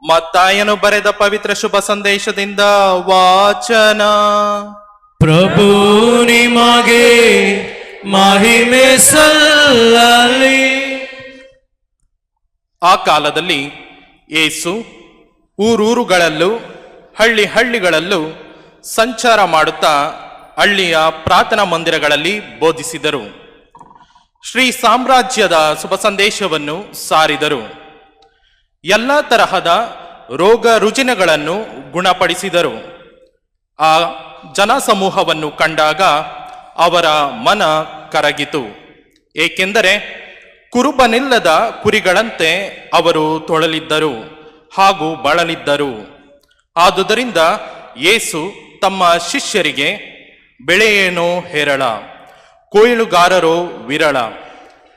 ಮತ್ತಾಯನು ಬರೆದ ಪವಿತ್ರ ಶುಭ ಸಂದೇಶದಿಂದ ವಾಚನ. ಪ್ರಭು ನಿಮಗೆ ಮಹಿಮೆ ಸಲ್ಲಲಿ. ಆ ಕಾಲದಲ್ಲಿ ಯೇಸು ಊರೂರುಗಳಲ್ಲೂ ಹಳ್ಳಿಗಳಲ್ಲೂ ಸಂಚಾರ ಮಾಡುತ್ತಾ ಹಳ್ಳಿಯ ಪ್ರಾರ್ಥನಾ ಮಂದಿರಗಳಲ್ಲಿ ಬೋಧಿಸಿದರು. ಶ್ರೀ ಸಾಮ್ರಾಜ್ಯದ ಶುಭ ಸಂದೇಶವನ್ನು ಸಾರಿದರು. ಎಲ್ಲ ತರಹದ ರೋಗ ರುಜಿನಗಳನ್ನು ಗುಣಪಡಿಸಿದರು. ಆ ಜನಸಮೂಹವನ್ನು ಕಂಡಾಗ ಅವರ ಮನ ಕರಗಿತು. ಏಕೆಂದರೆ ಕುರುಬನಿಲ್ಲದ ಕುರಿಗಳಂತೆ ಅವರು ತೊಳಲಿದ್ದರು ಹಾಗೂ ಬಳಲಿದ್ದರು. ಆದುದರಿಂದ ಯೇಸು ತಮ್ಮ ಶಿಷ್ಯರಿಗೆ, ಬೆಳೆಯೇನೋ ಹೇರಳ, ಕೊಯ್ಲುಗಾರರೋ ವಿರಳ.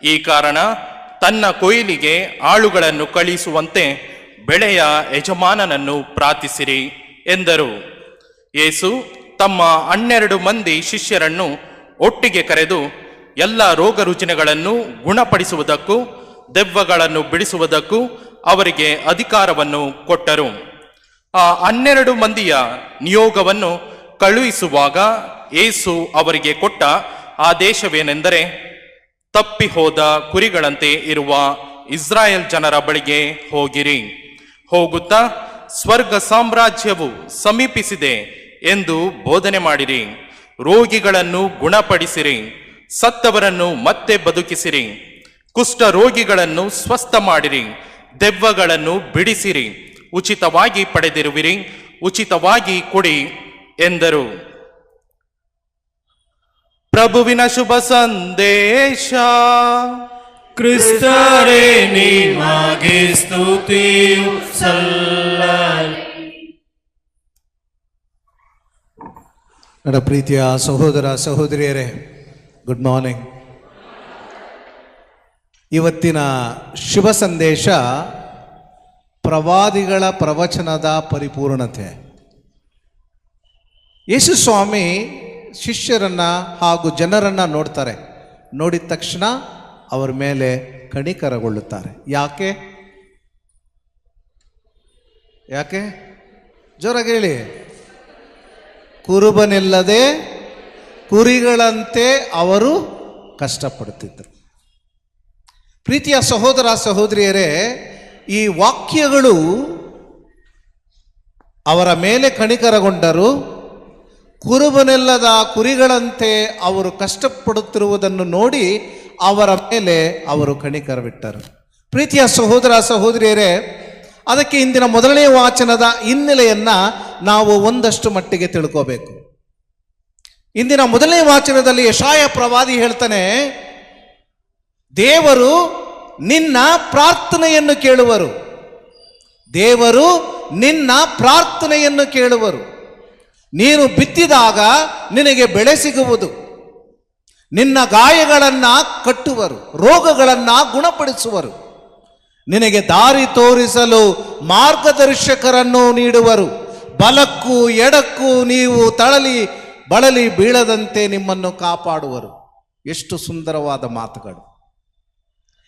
ಈ ಕಾರಣ ತನ್ನ ಕೊಯ್ಲಿಗೆ ಆಳುಗಳನ್ನು ಕಳುಹಿಸುವಂತೆ ಬೆಳೆಯ ಯಜಮಾನನನ್ನು ಪ್ರಾರ್ಥಿಸಿರಿ ಎಂದರು. ಯೇಸು ತಮ್ಮ 12 ಮಂದಿ ಶಿಷ್ಯರನ್ನು ಒಟ್ಟಿಗೆ ಕರೆದು ಎಲ್ಲ ರೋಗ ರುಜಿನಗಳನ್ನು ಗುಣಪಡಿಸುವುದಕ್ಕೂ ದೆವ್ವಗಳನ್ನು ಬಿಡಿಸುವುದಕ್ಕೂ ಅವರಿಗೆ ಅಧಿಕಾರವನ್ನು ಕೊಟ್ಟರು. ಆ 12 ಮಂದಿಯ ನಿಯೋಗವನ್ನು ಕಳುಹಿಸುವಾಗ ಯೇಸು ಅವರಿಗೆ ಕೊಟ್ಟ ಆದೇಶವೇನೆಂದರೆ, ತಪ್ಪಿ ಹೋದ ಕುರಿಗಳಂತೆ ಇರುವ ಇಸ್ರಾಯೇಲ್ ಜನರ ಬಳಿಗೆ ಹೋಗಿರಿ. ಹೋಗುತ್ತಾ ಸ್ವರ್ಗ ಸಾಮ್ರಾಜ್ಯವು ಸಮೀಪಿಸಿದೆ ಎಂದು ಬೋಧನೆ ಮಾಡಿರಿ. ರೋಗಿಗಳನ್ನು ಗುಣಪಡಿಸಿರಿ, ಸತ್ತವರನ್ನು ಮತ್ತೆ ಬದುಕಿಸಿರಿ, ಕುಷ್ಠ ರೋಗಿಗಳನ್ನು ಸ್ವಸ್ಥ ಮಾಡಿರಿ, ದೆವ್ವಗಳನ್ನು ಬಿಡಿಸಿರಿ. ಉಚಿತವಾಗಿ ಪಡೆದಿರುವಿರಿ, ಉಚಿತವಾಗಿ ಕೊಡಿ ಎಂದರು. ಪ್ರಭುವಿನ ಶುಭ ಸಂದೇಶ. ಕ್ರಿಸ್ತರೇ ನಿಮಗೆ ಸ್ತುತಿಯು ಸಲ್ಲಲಿ. ನನ್ನ ಪ್ರೀತಿಯ ಸಹೋದರ ಸಹೋದರಿಯರೇ, ಗುಡ್ ಮಾರ್ನಿಂಗ್. ಇವತ್ತಿನ ಶುಭ ಸಂದೇಶ ಪ್ರವಾದಿಗಳ ಪ್ರವಚನದ ಪರಿಪೂರ್ಣತೆ. ಯೇಸು ಸ್ವಾಮಿ ಶಿಷ್ಯರನ್ನ ಹಾಗೂ ಜನರನ್ನ ನೋಡ್ತಾರೆ. ನೋಡಿದ ತಕ್ಷಣ ಅವರ ಮೇಲೆ ಕಣಿಕರಗೊಳ್ಳುತ್ತಾರೆ. ಯಾಕೆ ಯಾಕೆ ಜೋರಾಗಿ ಹೇಳಿ. ಕುರುಬನಿಲ್ಲದೆ ಕುರಿಗಳಂತೆ ಅವರು ಕಷ್ಟಪಡುತ್ತಿದ್ದರು. ಪ್ರೀತಿಯ ಸಹೋದರ ಸಹೋದರಿಯರೇ, ಈ ವಾಕ್ಯಗಳು ಅವರ ಮೇಲೆ ಕಣಿಕರಗೊಂಡರು. ಕುರುಬನಿಲ್ಲದ ಕುರಿಗಳಂತೆ ಅವರು ಕಷ್ಟಪಡುತ್ತಿರುವುದನ್ನು ನೋಡಿ ಅವರ ಮೇಲೆ ಅವರು ಕಣಿಕರವಿಟ್ಟರು. ಪ್ರೀತಿಯ ಸಹೋದರ ಸಹೋದರಿಯರೇ, ಅದಕ್ಕೆ ಇಂದಿನ ಮೊದಲನೇ ವಾಚನದ ಹಿನ್ನೆಲೆಯನ್ನ ನಾವು ಒಂದಷ್ಟು ಮಟ್ಟಿಗೆ ತಿಳ್ಕೋಬೇಕು. ಇಂದಿನ ಮೊದಲನೇ ವಾಚನದಲ್ಲಿ ಯೆಶಾಯ ಪ್ರವಾದಿ ಹೇಳ್ತಾನೆ, ದೇವರು ನಿನ್ನ ಪ್ರಾರ್ಥನೆಯನ್ನು ಕೇಳುವರು. ದೇವರು ನಿನ್ನ ಪ್ರಾರ್ಥನೆಯನ್ನು ಕೇಳುವರು. ನೀನು ಬಿತ್ತಿದಾಗ ನಿನಗೆ ಬೆಳೆ ಸಿಗುವುದು. ನಿನ್ನ ಗಾಯಗಳನ್ನು ಕಟ್ಟುವರು, ರೋಗಗಳನ್ನು ಗುಣಪಡಿಸುವರು. ನಿನಗೆ ದಾರಿ ತೋರಿಸಲು ಮಾರ್ಗದರ್ಶಕರನ್ನು ನೀಡುವರು. ಬಲಕ್ಕೂ ಎಡಕ್ಕೂ ನೀವು ಬಳಲಿ ಬೀಳದಂತೆ ನಿಮ್ಮನ್ನು ಕಾಪಾಡುವರು. ಎಷ್ಟು ಸುಂದರವಾದ ಮಾತುಗಳು.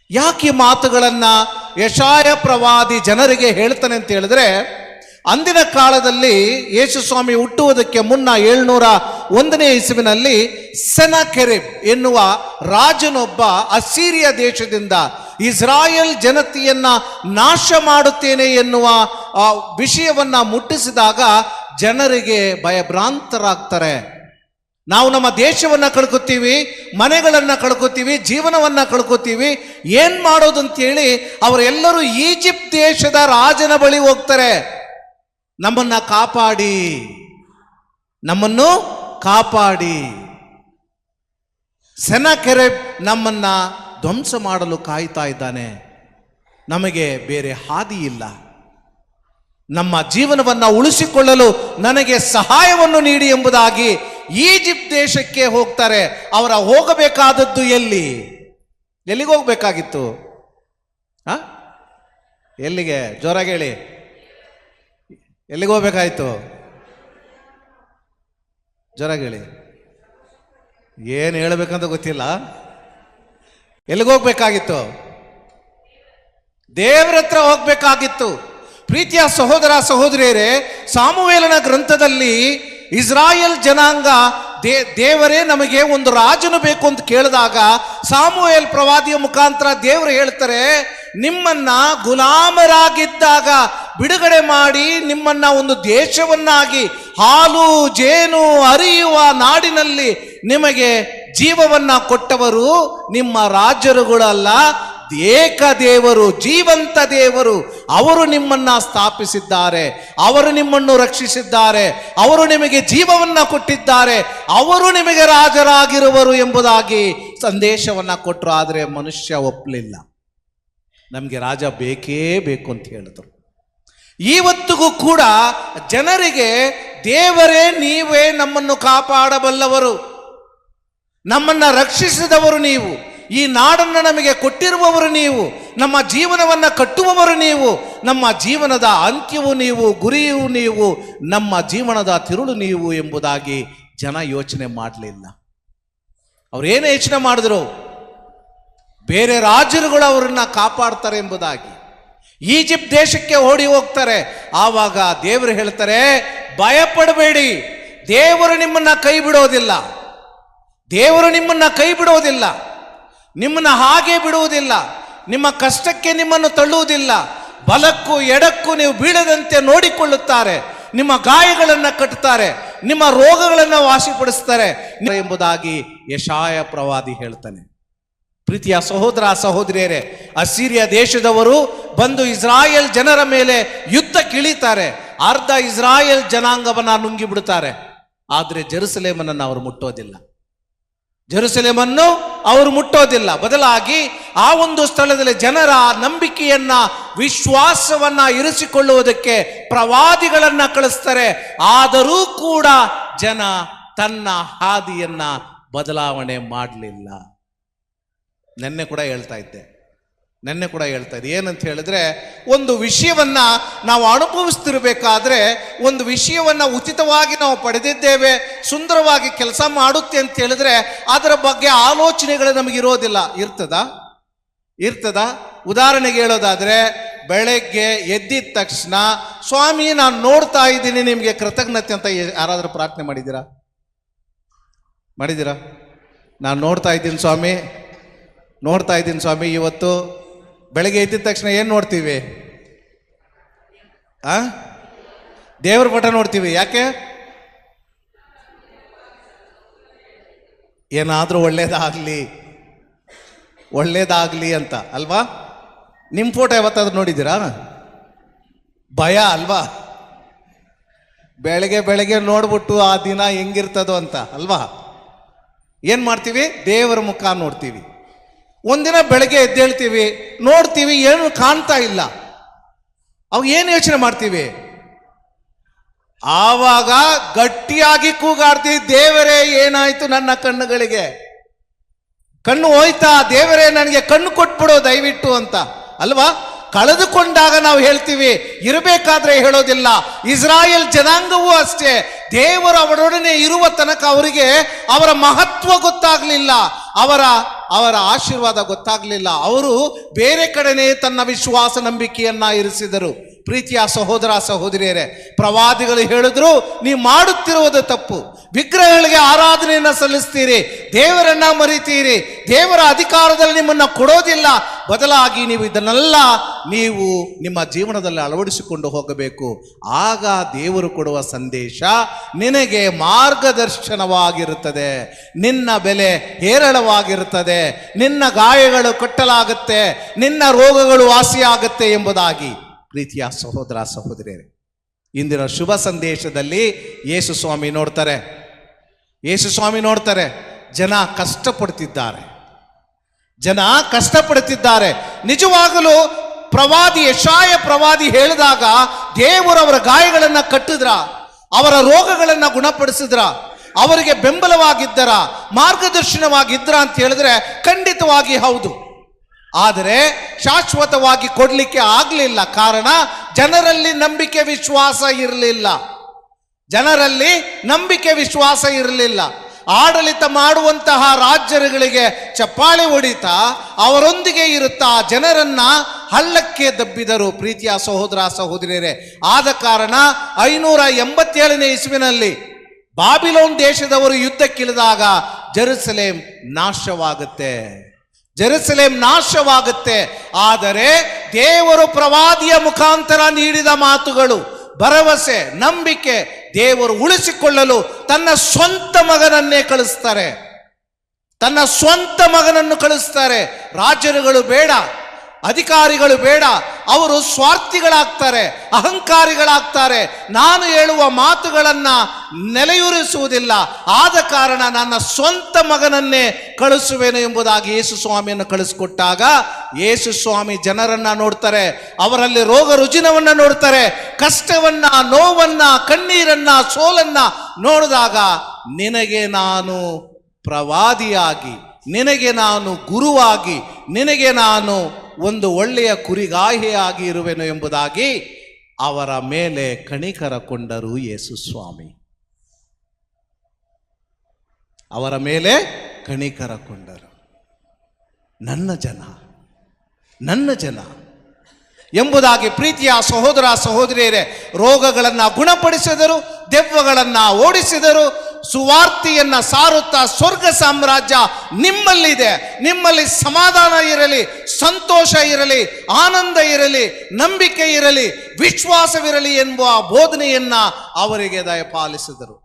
ಯಾಕೆ ಮಾತುಗಳನ್ನು ಯೆಶಾಯ ಪ್ರವಾದಿ ಜನರಿಗೆ ಹೇಳ್ತಾನೆ ಅಂತ ಹೇಳಿದ್ರೆ, ಅಂದಿನ ಕಾಲದಲ್ಲಿ ಯೇಸು ಸ್ವಾಮಿ ಹುಟ್ಟುವುದಕ್ಕೆ ಮುನ್ನ 701ನೇ ಇಸವಿನಲ್ಲಿ ಸೆನಕೆರೆಬ್ ಎನ್ನುವ ರಾಜನೊಬ್ಬ ಅಸ್ಸೀರಿಯ ದೇಶದಿಂದ ಇಸ್ರಾಯೇಲ್ ಜನತೆಯನ್ನ ನಾಶ ಮಾಡುತ್ತೇನೆ ಎನ್ನುವ ವಿಷಯವನ್ನ ಮುಟ್ಟಿಸಿದಾಗ ಜನರಿಗೆ ಭಯಭ್ರಾಂತರಾಗ್ತಾರೆ. ನಾವು ನಮ್ಮ ದೇಶವನ್ನ ಕಳ್ಕೊತೀವಿ, ಮನೆಗಳನ್ನ ಕಳ್ಕೊತೀವಿ, ಜೀವನವನ್ನ ಕಳ್ಕೊತೀವಿ, ಏನ್ ಮಾಡೋದು ಅಂತೇಳಿ ಅವರೆಲ್ಲರೂ ಈಜಿಪ್ಟ್ ದೇಶದ ರಾಜನ ಬಳಿ ಹೋಗ್ತಾರೆ. ನಮ್ಮನ್ನು ಕಾಪಾಡಿ. ಸೆನಕೆರೆಬ್ ನಮ್ಮನ್ನ ಧ್ವಂಸ ಮಾಡಲು ಕಾಯ್ತಾ ಇದ್ದಾನೆ. ನಮಗೆ ಬೇರೆ ಹಾದಿ ಇಲ್ಲ. ನಮ್ಮ ಜೀವನವನ್ನು ಉಳಿಸಿಕೊಳ್ಳಲು ನನಗೆ ಸಹಾಯವನ್ನು ನೀಡಿ ಎಂಬುದಾಗಿ ಈಜಿಪ್ಟ್ ದೇಶಕ್ಕೆ ಹೋಗ್ತಾರೆ. ಅವರ ಹೋಗಬೇಕಾದದ್ದು ಎಲ್ಲಿಗೆ ಹೋಗಬೇಕಾಗಿತ್ತು? ಎಲ್ಲಿಗೆ? ಜೋರಾಗಿ ಹೇಳಿ. ಎಲ್ಲಿಗೆ ಹೋಗ್ಬೇಕಾಯ್ತು? ಜೋರಾಗಿ ಹೇಳಿ. ಏನು ಹೇಳಬೇಕಂತ ಗೊತ್ತಿಲ್ಲ. ಎಲ್ಲಿಗೆ ಹೋಗ್ಬೇಕಾಗಿತ್ತು? ದೇವರ ಹತ್ರ ಹೋಗ್ಬೇಕಾಗಿತ್ತು. ಪ್ರೀತಿಯ ಸಹೋದರ ಸಹೋದರಿಯರೇ, ಸಾಮುವೇಲನ ಗ್ರಂಥದಲ್ಲಿ ಇಸ್ರಾಯೇಲ್ ಜನಾಂಗ ದೇವರೇ ನಮಗೆ ಒಂದು ರಾಜನು ಬೇಕು ಅಂತ ಕೇಳಿದಾಗ ಸಾಮುವೇಲ್ ಪ್ರವಾದಿಯ ಮುಖಾಂತರ ದೇವರು ಹೇಳ್ತಾರೆ, ನಿಮ್ಮನ್ನ ಗುಲಾಮರಾಗಿದ್ದಾಗ ಬಿಡುಗಡೆ ಮಾಡಿ ನಿಮ್ಮನ್ನ ಒಂದು ದೇಶವನ್ನಾಗಿ ಹಾಲು ಜೇನು ಹರಿಯುವ ನಾಡಿನಲ್ಲಿ ನಿಮಗೆ ಜೀವವನ್ನ ಕೊಟ್ಟವರು ನಿಮ್ಮ ರಾಜರುಗಳಲ್ಲ, ಏಕ ದೇವರು, ಜೀವಂತ ದೇವರು. ಅವರು ನಿಮ್ಮನ್ನ ಸ್ಥಾಪಿಸಿದ್ದಾರೆ, ಅವರು ನಿಮ್ಮನ್ನು ರಕ್ಷಿಸಿದ್ದಾರೆ, ಅವರು ನಿಮಗೆ ಜೀವವನ್ನ ಕೊಟ್ಟಿದ್ದಾರೆ, ಅವರು ನಿಮಗೆ ರಾಜರಾಗಿರುವರು ಎಂಬುದಾಗಿ ಸಂದೇಶವನ್ನ ಕೊಟ್ಟರು. ಆದರೆ ಮನುಷ್ಯ ಒಪ್ಪಲಿಲ್ಲ. ನಮಗೆ ರಾಜ ಬೇಕೇ ಬೇಕು ಅಂತ ಹೇಳಿದ್ರು. ಇವತ್ತಿಗೂ ಕೂಡ ಜನರಿಗೆ ದೇವರೇ ನೀವೇ ನಮ್ಮನ್ನು ಕಾಪಾಡಬಲ್ಲವರು, ನಮ್ಮನ್ನ ರಕ್ಷಿಸಿದವರು ನೀವು, ಈ ನಾಡನ್ನು ನಮಗೆ ಕೊಟ್ಟಿರುವವರು ನೀವು, ನಮ್ಮ ಜೀವನವನ್ನ ಕಟ್ಟುವವರು ನೀವು, ನಮ್ಮ ಜೀವನದ ಅಂತ್ಯವು ನೀವು, ಗುರಿಯೂ ನೀವು, ನಮ್ಮ ಜೀವನದ ತಿರುಳು ನೀವು ಎಂಬುದಾಗಿ ಜನ ಯೋಚನೆ ಮಾಡಲಿಲ್ಲ. ಅವರೇನು ಯೋಚನೆ ಮಾಡಿದ್ರು? ಬೇರೆ ರಾಜರುಗಳು ಅವರನ್ನ ಕಾಪಾಡ್ತಾರೆ ಎಂಬುದಾಗಿ. ಈಜಿಪ್ಟ್ ದೇಶಕ್ಕೆ ಓಡಿ ಹೋಗ್ತಾರೆ. ಆವಾಗ ದೇವರು ಹೇಳ್ತಾರೆ, ಭಯಪಡಬೇಡಿ, ದೇವರು ನಿಮ್ಮನ್ನ ಕೈ ಬಿಡೋದಿಲ್ಲ, ದೇವರು ನಿಮ್ಮನ್ನ ಕೈ ಬಿಡೋದಿಲ್ಲ, ನಿಮ್ಮನ್ನ ಹಾಗೆ ಬಿಡುವುದಿಲ್ಲ, ನಿಮ್ಮ ಕಷ್ಟಕ್ಕೆ ನಿಮ್ಮನ್ನು ತಳ್ಳುವುದಿಲ್ಲ, ಬಲಕ್ಕೂ ಎಡಕ್ಕೂ ನೀವು ಬೀಳದಂತೆ ನೋಡಿಕೊಳ್ಳುತ್ತಾರೆ, ನಿಮ್ಮ ಗಾಯಗಳನ್ನು ಕಟ್ಟುತ್ತಾರೆ, ನಿಮ್ಮ ರೋಗಗಳನ್ನು ವಾಸಿಪಡಿಸ್ತಾರೆ ಎಂಬುದಾಗಿ ಯೆಶಾಯ ಪ್ರವಾದಿ ಹೇಳ್ತಾನೆ. ಪ್ರೀತಿಯ ಸಹೋದರ ಸಹೋದರಿಯರೇ, ಅಸಿರಿಯ ದೇಶದವರು ಬಂದು ಇಸ್ರಾಯೇಲ್ ಜನರ ಮೇಲೆ ಯುದ್ಧಕ್ಕಿಳಿತಾರೆ. ಅರ್ಧ ಇಸ್ರಾಯೇಲ್ ಜನಾಂಗವನ್ನ ನುಂಗಿ ಬಿಡುತ್ತಾರೆ. ಆದರೆ ಜೆರುಸಲೇಮನ್ನು ಅವರು ಮುಟ್ಟೋದಿಲ್ಲ, ಜೆರುಸಲೇಮನ್ನು ಅವರು ಮುಟ್ಟೋದಿಲ್ಲ. ಬದಲಾಗಿ ಆ ಒಂದು ಸ್ಥಳದಲ್ಲಿ ಜನರ ನಂಬಿಕೆಯನ್ನ ವಿಶ್ವಾಸವನ್ನ ಇರಿಸಿಕೊಳ್ಳುವುದಕ್ಕೆ ಪ್ರವಾದಿಗಳನ್ನ ಕಳಿಸ್ತಾರೆ. ಆದರೂ ಕೂಡ ಜನ ತನ್ನ ಹಾದಿಯನ್ನ ಬದಲಾವಣೆ ಮಾಡಲಿಲ್ಲ. ನೆನ್ನೆ ಕೂಡ ಹೇಳ್ತಾ ಇದ್ದೆ ಏನಂತ ಹೇಳಿದ್ರೆ, ಒಂದು ವಿಷಯವನ್ನ ನಾವು ಅನುಭವಿಸ್ತಿರ್ಬೇಕಾದ್ರೆ, ಒಂದು ವಿಷಯವನ್ನ ಉಚಿತವಾಗಿ ನಾವು ಪಡೆದಿದ್ದೇವೆ, ಸುಂದರವಾಗಿ ಕೆಲಸ ಮಾಡುತ್ತೆ ಅಂತ ಹೇಳಿದ್ರೆ ಅದರ ಬಗ್ಗೆ ಆಲೋಚನೆಗಳು ನಮಗಿರೋದಿಲ್ಲ. ಇರ್ತದ? ಉದಾಹರಣೆಗೆ ಹೇಳೋದಾದ್ರೆ, ಬೆಳಗ್ಗೆ ಎದ್ದಿದ ತಕ್ಷಣ ಸ್ವಾಮಿ ನಾನು ನೋಡ್ತಾ ಇದ್ದೀನಿ, ನಿಮಗೆ ಕೃತಜ್ಞತೆ ಅಂತ ಯಾರಾದರೂ ಪ್ರಾರ್ಥನೆ ಮಾಡಿದ್ದೀರಾ? ನಾನು ನೋಡ್ತಾ ಇದ್ದೀನಿ ಸ್ವಾಮಿ. ಇವತ್ತು ಬೆಳಗ್ಗೆ ಎದ್ದಿದ ತಕ್ಷಣ ಏನು ನೋಡ್ತೀವಿ? ದೇವರ ಪಟ ನೋಡ್ತೀವಿ. ಯಾಕೆ? ಏನಾದರೂ ಒಳ್ಳೇದಾಗ್ಲಿ ಅಂತ ಅಲ್ವಾ? ನಿಮ್ಮ ಫೋಟೋ ಯಾವತ್ತಾದ್ರೂ ನೋಡಿದ್ದೀರಾ? ಭಯ ಅಲ್ವಾ? ಬೆಳಗ್ಗೆ ನೋಡ್ಬಿಟ್ಟು ಆ ದಿನ ಹೆಂಗಿರ್ತದೋ ಅಂತ ಅಲ್ವಾ? ಏನು ಮಾಡ್ತೀವಿ? ದೇವರ ಮುಖ ನೋಡ್ತೀವಿ. ಒಂದಿನ ಬೆಳಗ್ಗೆ ಎದ್ದೇಳ್ತೀವಿ, ನೋಡ್ತೀವಿ, ಏನು ಕಾಣ್ತಾ ಇಲ್ಲ. ಅವಾಗ ಏನು ಯೋಚನೆ ಮಾಡ್ತೀವಿ? ಆವಾಗ ಗಟ್ಟಿಯಾಗಿ ಕೂಗಾಡ್ತೀವಿ, ದೇವರೇ ಏನಾಯ್ತು ನನ್ನ ಕಣ್ಣುಗಳಿಗೆ? ಕಣ್ಣು ಹೋಯ್ತಾ? ದೇವರೇ ನನಗೆ ಕಣ್ಣು ಕೊಟ್ಬಿಡೋ ದಯವಿಟ್ಟು ಅಂತ ಅಲ್ವಾ? ಕಳೆದುಕೊಂಡಾಗ ನಾವು ಹೇಳ್ತೀವಿ, ಇರಬೇಕಾದ್ರೆ ಹೇಳೋದಿಲ್ಲ. ಇಸ್ರಾಯೇಲ್ ಜನಾಂಗವೂ ಅಷ್ಟೇ, ದೇವರು ಅವರೊಡನೆ ಇರುವ ತನಕ ಅವರಿಗೆ ಅವರ ಮಹತ್ವ ಗೊತ್ತಾಗ್ಲಿಲ್ಲ, ಅವರ ಆಶೀರ್ವಾದ ಗೊತ್ತಾಗ್ಲಿಲ್ಲ. ಅವರು ಬೇರೆ ಕಡೆನೇ ತನ್ನ ವಿಶ್ವಾಸ ನಂಬಿಕೆಯನ್ನ ಇರಿಸಿದರು. ಪ್ರೀತಿಯ ಸಹೋದರ ಸಹೋದರಿಯರೇ, ಪ್ರವಾದಿಗಳು ಹೇಳಿದ್ರು, ನೀವು ಮಾಡುತ್ತಿರುವುದು ತಪ್ಪು, ವಿಗ್ರಹಗಳಿಗೆ ಆರಾಧನೆಯನ್ನ ಸಲ್ಲಿಸ್ತೀರಿ, ದೇವರನ್ನ ಮರಿತೀರಿ, ದೇವರ ಅಧಿಕಾರದಲ್ಲಿ ನಿಮ್ಮನ್ನ ಕೊಡೋದಿಲ್ಲ, ಬದಲಾಗಿ ನೀವು ಇದನ್ನೆಲ್ಲ ನೀವು ನಿಮ್ಮ ಜೀವನದಲ್ಲಿ ಅಳವಡಿಸಿಕೊಂಡು ಹೋಗಬೇಕು. ಆಗ ದೇವರು ಕೊಡುವ ಸಂದೇಶ ನಿನಗೆ ಮಾರ್ಗದರ್ಶನವಾಗಿರುತ್ತದೆ, ನಿನ್ನ ಬೆಲೆ ಹೇರಳವಾಗಿರುತ್ತದೆ, ನಿನ್ನ ಗಾಯಗಳು ಕಟ್ಟಲಾಗುತ್ತೆ, ನಿನ್ನ ರೋಗಗಳು ವಾಸಿಯಾಗುತ್ತೆ ಎಂಬುದಾಗಿ. ಪ್ರೀತಿಯ ಸಹೋದರ ಸಹೋದರಿಯರೇ, ಇಂದಿನ ಶುಭ ಸಂದೇಶದಲ್ಲಿ ಯೇಸು ಸ್ವಾಮಿ ನೋಡ್ತಾರೆ, ಜನ ಕಷ್ಟಪಡುತ್ತಿದ್ದಾರೆ. ನಿಜವಾಗಲೂ ಪ್ರವಾದಿ ಯೆಶಾಯ ಪ್ರವಾದಿ ಹೇಳಿದಾಗ ದೇವರು ಅವರ ಗಾಯಗಳನ್ನು ಕಟ್ಟಿದ್ರ, ಅವರ ರೋಗಗಳನ್ನು ಗುಣಪಡಿಸಿದ್ರ, ಅವರಿಗೆ ಬೆಂಬಲವಾಗಿದ್ದರ, ಮಾರ್ಗದರ್ಶನವಾಗಿದ್ರ ಅಂತ ಹೇಳಿದ್ರೆ ಖಂಡಿತವಾಗಿ ಹೌದು. ಆದರೆ ಶಾಶ್ವತವಾಗಿ ಕೊಡ್ಲಿಕ್ಕೆ ಆಗಲಿಲ್ಲ. ಕಾರಣ ಜನರಲ್ಲಿ ನಂಬಿಕೆ ವಿಶ್ವಾಸ ಇರಲಿಲ್ಲ. ಆಡಳಿತ ಮಾಡುವಂತಹ ರಾಜ್ಯಗಳಿಗೆ ಚಪ್ಪಾಳೆ ಹೊಡಿತಾ ಅವರೊಂದಿಗೆ ಇರುತ್ತಾ ಜನರನ್ನ ಹಳ್ಳಕ್ಕೆ ದಬ್ಬಿದರು. ಪ್ರೀತಿಯ ಸಹೋದರ ಸಹೋದರಿಯರೇ, ಆದ ಕಾರಣ 587ನೇ ಇಸ್ವಿನಲ್ಲಿ ಬಾಬಿಲೋನ್ ದೇಶದವರು ಯುದ್ಧಕ್ಕಿಳಿದಾಗ ಜೆರುಸಲೇಮ್ ನಾಶವಾಗುತ್ತೆ. ಜೆರುಸಲೇಮ್ ನಾಶವಾಗುತ್ತೆ. ಆದರೆ ದೇವರು ಪ್ರವಾದಿಯ ಮುಖಾಂತರ ನೀಡಿದ ಮಾತುಗಳು, ಭರವಸೆ, ನಂಬಿಕೆ, ದೇವರು ಉಳಿಸಿಕೊಳ್ಳಲು ತನ್ನ ಸ್ವಂತ ಮಗನನ್ನೇ ಕಳಿಸ್ತಾರೆ. ತನ್ನ ಸ್ವಂತ ಮಗನನ್ನು ಕಳಿಸ್ತಾರೆ. ರಾಜರುಗಳು ಬೇಡ, ಅಧಿಕಾರಿಗಳು ಬೇಡ, ಅವರು ಸ್ವಾರ್ಥಿಗಳಾಗ್ತಾರೆ, ಅಹಂಕಾರಿಗಳಾಗ್ತಾರೆ, ನಾನು ಹೇಳುವ ಮಾತುಗಳನ್ನು ನೆಲೆಯೂರಿಸುವುದಿಲ್ಲ, ಆದ ಕಾರಣ ನನ್ನ ಸ್ವಂತ ಮಗನನ್ನೇ ಕಳಿಸುವೆನು ಎಂಬುದಾಗಿ ಯೇಸು ಸ್ವಾಮಿಯನ್ನು ಕಳಿಸ್ಕೊಟ್ಟಾಗ ಯೇಸು ಸ್ವಾಮಿ ಜನರನ್ನ ನೋಡ್ತಾರೆ, ಅವರಲ್ಲಿ ರೋಗ ರುಜಿನವನ್ನ ನೋಡ್ತಾರೆ, ಕಷ್ಟವನ್ನ, ನೋವನ್ನ, ಕಣ್ಣೀರನ್ನ, ಸೋಲನ್ನ ನೋಡಿದಾಗ ನಿನಗೆ ನಾನು ಪ್ರವಾದಿಯಾಗಿ, ನಿನಗೆ ನಾನು ಗುರುವಾಗಿ, ನಿನಗೆ ನಾನು ಒಂದು ಒಳ್ಳೆಯ ಕುರಿಗಾಹಿಯಾಗಿ ಇರುವೆನು ಎಂಬುದಾಗಿ ಅವರ ಮೇಲೆ ಕಣಿಕರಕೊಂಡರು ಯೇಸು ಸ್ವಾಮಿ. ಅವರ ಮೇಲೆ ಕಣಿಕರಕೊಂಡರು. ನನ್ನ ಜನ, ನನ್ನ ಜನ ಎಂಬುದಾಗಿ ಪ್ರೀತಿಯ ಸಹೋದರ ಸಹೋದರಿಯರೇ, ರೋಗಗಳನ್ನು ಗುಣಪಡಿಸಿದರು, ದೆವ್ವಗಳನ್ನು ಓಡಿಸಿದರು, ಸುವಾರ್ತೆಯನ್ನ ಸಾರುತ್ತಾ ಸ್ವರ್ಗ ಸಾಮ್ರಾಜ್ಯ ನಿಮ್ಮಲ್ಲಿದೆ, ನಿಮ್ಮಲ್ಲಿ ಸಮಾಧಾನ ಇರಲಿ, ಸಂತೋಷ ಇರಲಿ, ಆನಂದ ಇರಲಿ, ನಂಬಿಕೆ ಇರಲಿ, ವಿಶ್ವಾಸವಿರಲಿ ಎಂಬ ಬೋಧನೆಯನ್ನ ಅವರಿಗೆ ದಯಪಾಲಿಸಿದರು.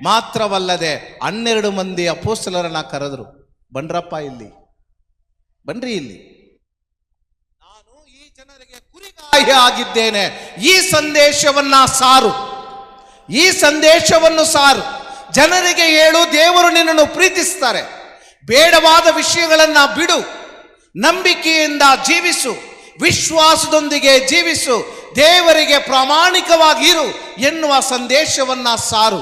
ಮಾತ್ರವಲ್ಲದೆ 12 ಮಂದಿ ಅಪೊಸ್ತಲರನ್ನ ಕರೆದರು. ಬನ್ರಪ್ಪ ಇಲ್ಲಿ, ಬನ್ರಿ ಇಲ್ಲಿ, ನಾನು ಈ ಜನರಿಗೆ ಕುರಿಗಾಹಿ ಆಗಿದ್ದೇನೆ, ಈ ಸಂದೇಶವನ್ನ ಸಾರು, ಈ ಸಂದೇಶವನ್ನು ಸಾರು, ಜನರಿಗೆ ಹೇಳು, ದೇವರು ನಿನ್ನನ್ನು ಪ್ರೀತಿಸ್ತಾರೆ, ಬೇಡವಾದ ವಿಷಯಗಳನ್ನು ಬಿಡು, ನಂಬಿಕೆಯಿಂದ ಜೀವಿಸು, ವಿಶ್ವಾಸದೊಂದಿಗೆ ಜೀವಿಸು, ದೇವರಿಗೆ ಪ್ರಾಮಾಣಿಕವಾಗಿರು ಎನ್ನುವ ಸಂದೇಶವನ್ನ ಸಾರು.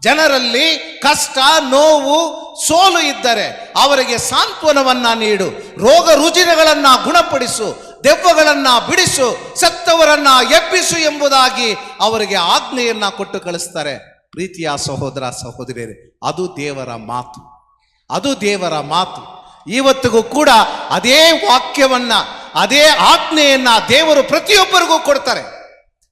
ಜನರಲ್ಲಿ ಕಷ್ಟ, ನೋವು, ಸೋಲು ಇದ್ದರೆ ಅವರಿಗೆ ಸಾಂತ್ವನವನ್ನ ನೀಡು, ರೋಗ ರುಜಿನಗಳನ್ನ ಗುಣಪಡಿಸು, ದೆವ್ವಗಳನ್ನ ಬಿಡಿಸು, ಸತ್ತವರನ್ನ ಎಬ್ಬಿಸು ಎಂಬುದಾಗಿ ಅವರಿಗೆ ಆಜ್ಞೆಯನ್ನ ಕೊಟ್ಟು ಕಳಿಸ್ತಾರೆ. ಪ್ರೀತಿಯ ಸಹೋದರ ಸಹೋದರಿಯರೇ, ಅದು ದೇವರ ಮಾತು, ಅದು ದೇವರ ಮಾತು. ಇವತ್ತಿಗೂ ಕೂಡ ಅದೇ ವಾಕ್ಯವನ್ನ, ಅದೇ ಆಜ್ಞೆಯನ್ನ ದೇವರು ಪ್ರತಿಯೊಬ್ಬರಿಗೂ ಕೊಡ್ತಾರೆ,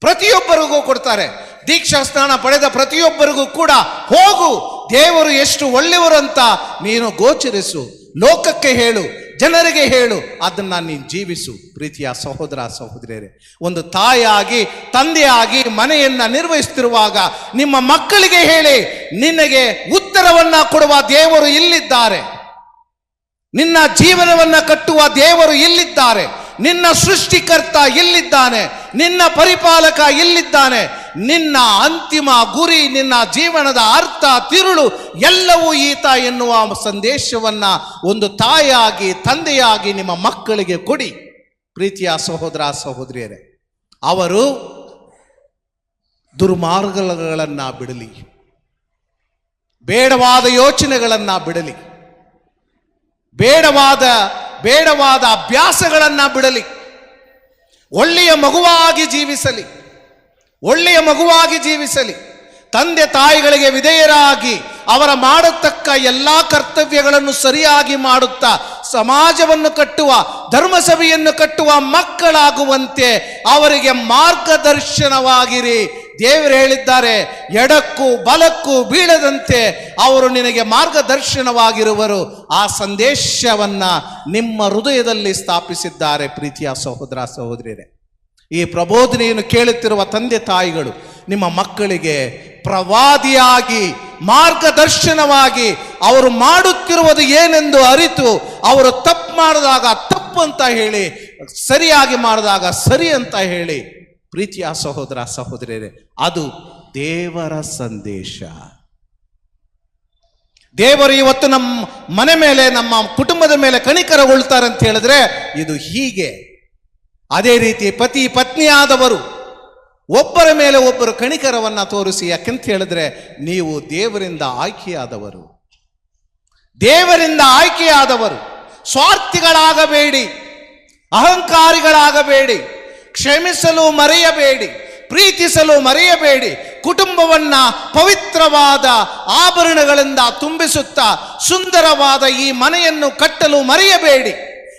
ಪ್ರತಿಯೊಬ್ಬರಿಗೂ ಕೊಡ್ತಾರೆ. ದೀಕ್ಷಾ ಸ್ನಾನ ಪಡೆದ ಪ್ರತಿಯೊಬ್ಬರಿಗೂ ಕೂಡ ಹೋಗು, ದೇವರು ಎಷ್ಟು ಒಳ್ಳೆಯವರು ಅಂತ ನೀನು ಗೋಚರಿಸು, ಲೋಕಕ್ಕೆ ಹೇಳು, ಜನರಿಗೆ ಹೇಳು, ಅದನ್ನ ನೀನು ಜೀವಿಸು. ಪ್ರೀತಿಯ ಸಹೋದರ ಸಹೋದರಿಯರೇ, ಒಂದು ತಾಯಿಯಾಗಿ, ತಂದೆಯಾಗಿ ಮನೆಯನ್ನ ನಿರ್ವಹಿಸುತ್ತಿರುವಾಗ ನಿಮ್ಮ ಮಕ್ಕಳಿಗೆ ಹೇಳಿ, ನಿನಗೆ ಉತ್ತರವನ್ನ ಕೊಡುವ ದೇವರು ಇಲ್ಲಿದ್ದಾರೆ, ನಿನ್ನ ಜೀವನವನ್ನ ಕಟ್ಟುವ ದೇವರು ಇಲ್ಲಿದ್ದಾರೆ, ನಿನ್ನ ಸೃಷ್ಟಿಕರ್ತ ಇಲ್ಲಿದ್ದಾನೆ, ನಿನ್ನ ಪರಿಪಾಲಕ ಇಲ್ಲಿದ್ದಾನೆ, ನಿನ್ನ ಅಂತಿಮ ಗುರಿ, ನಿನ್ನ ಜೀವನದ ಅರ್ಥ, ತಿರುಳು ಎಲ್ಲವೂ ಈತ ಎನ್ನುವ ಸಂದೇಶವನ್ನ ಒಂದು ತಾಯಿಯಾಗಿ, ತಂದೆಯಾಗಿ ನಿಮ್ಮ ಮಕ್ಕಳಿಗೆ ಕೊಡಿ. ಪ್ರೀತಿಯ ಸಹೋದರ ಸಹೋದರಿಯರೇ, ಅವರು ದುರ್ಮಾರ್ಗಗಳನ್ನ ಬಿಡಲಿ, ಬೇಡವಾದ ಯೋಚನೆಗಳನ್ನ ಬಿಡಲಿ, ಬೇಡವಾದ ಅಭ್ಯಾಸಗಳನ್ನ ಬಿಡಲಿ, ಒಳ್ಳೆಯ ಮಗುವಾಗಿ ಜೀವಿಸಲಿ, ಒಳ್ಳೆಯ ಮಗುವಾಗಿ ಜೀವಿಸಲಿ. ತಂದೆ ತಾಯಿಗಳಿಗೆ ವಿಧೇಯರಾಗಿ ಅವರ ಮಾಡತಕ್ಕ ಎಲ್ಲ ಕರ್ತವ್ಯಗಳನ್ನು ಸರಿಯಾಗಿ ಮಾಡುತ್ತಾ ಸಮಾಜವನ್ನು ಕಟ್ಟುವ, ಧರ್ಮಸಭೆಯನ್ನು ಕಟ್ಟುವ ಮಕ್ಕಳಾಗುವಂತೆ ಅವರಿಗೆ ಮಾರ್ಗದರ್ಶನವಾಗಿರಿ. ದೇವರು ಹೇಳಿದ್ದಾರೆ, ಎಡಕ್ಕೂ ಬಲಕ್ಕೂ ಬೀಳದಂತೆ ಅವರು ನಿನಗೆ ಮಾರ್ಗದರ್ಶನವಾಗಿರುವರು. ಆ ಸಂದೇಶವನ್ನ ನಿಮ್ಮ ಹೃದಯದಲ್ಲಿ ಸ್ಥಾಪಿಸಿದ್ದಾರೆ. ಪ್ರೀತಿಯ ಸಹೋದರ ಸಹೋದರಿಯರೇ, ಈ ಪ್ರಬೋಧನೆಯನ್ನು ಕೇಳುತ್ತಿರುವ ತಂದೆ ತಾಯಿಗಳು ನಿಮ್ಮ ಮಕ್ಕಳಿಗೆ ಪ್ರವಾದಿಯಾಗಿ, ಮಾರ್ಗದರ್ಶನವಾಗಿ ಅವರು ಮಾಡುತ್ತಿರುವುದು ಏನೆಂದು ಅರಿತು, ಅವರು ತಪ್ಪು ಮಾಡಿದಾಗ ತಪ್ಪು ಅಂತ ಹೇಳಿ, ಸರಿಯಾಗಿ ಮಾಡಿದಾಗ ಸರಿ ಅಂತ ಹೇಳಿ. ಪ್ರೀತಿಯ ಸಹೋದರ ಸಹೋದರಿಯರೇ, ಅದು ದೇವರ ಸಂದೇಶ. ದೇವರು ಇವತ್ತು ನಮ್ಮ ಮನೆ ಮೇಲೆ, ನಮ್ಮ ಕುಟುಂಬದ ಮೇಲೆ ಕನಿಕರಗೊಳ್ತಾರೆ ಅಂತ ಹೇಳಿದ್ರೆ ಇದು ಹೀಗೆ. ಅದೇ ರೀತಿ ಪತಿ ಪತ್ನಿಯಾದವರು ಒಬ್ಬರ ಮೇಲೆ ಒಬ್ಬರು ಕನಿಕರವನ್ನ ತೋರಿಸಿ, ಯಾಕೆಂತ ಹೇಳಿದ್ರೆ ನೀವು ದೇವರಿಂದ ಆಯ್ಕೆಯಾದವರು, ದೇವರಿಂದ ಆಯ್ಕೆಯಾದವರು. ಸ್ವಾರ್ಥಿಗಳಾಗಬೇಡಿ, ಅಹಂಕಾರಿಗಳಾಗಬೇಡಿ, ಕ್ಷಮಿಸಲು ಮರೆಯಬೇಡಿ, ಪ್ರೀತಿಸಲು ಮರೆಯಬೇಡಿ. ಕುಟುಂಬವನ್ನ ಪವಿತ್ರವಾದ ಆಭರಣಗಳಿಂದ ತುಂಬಿಸುತ್ತಾ ಸುಂದರವಾದ ಈ ಮನೆಯನ್ನು ಕಟ್ಟಲು ಮರೆಯಬೇಡಿ.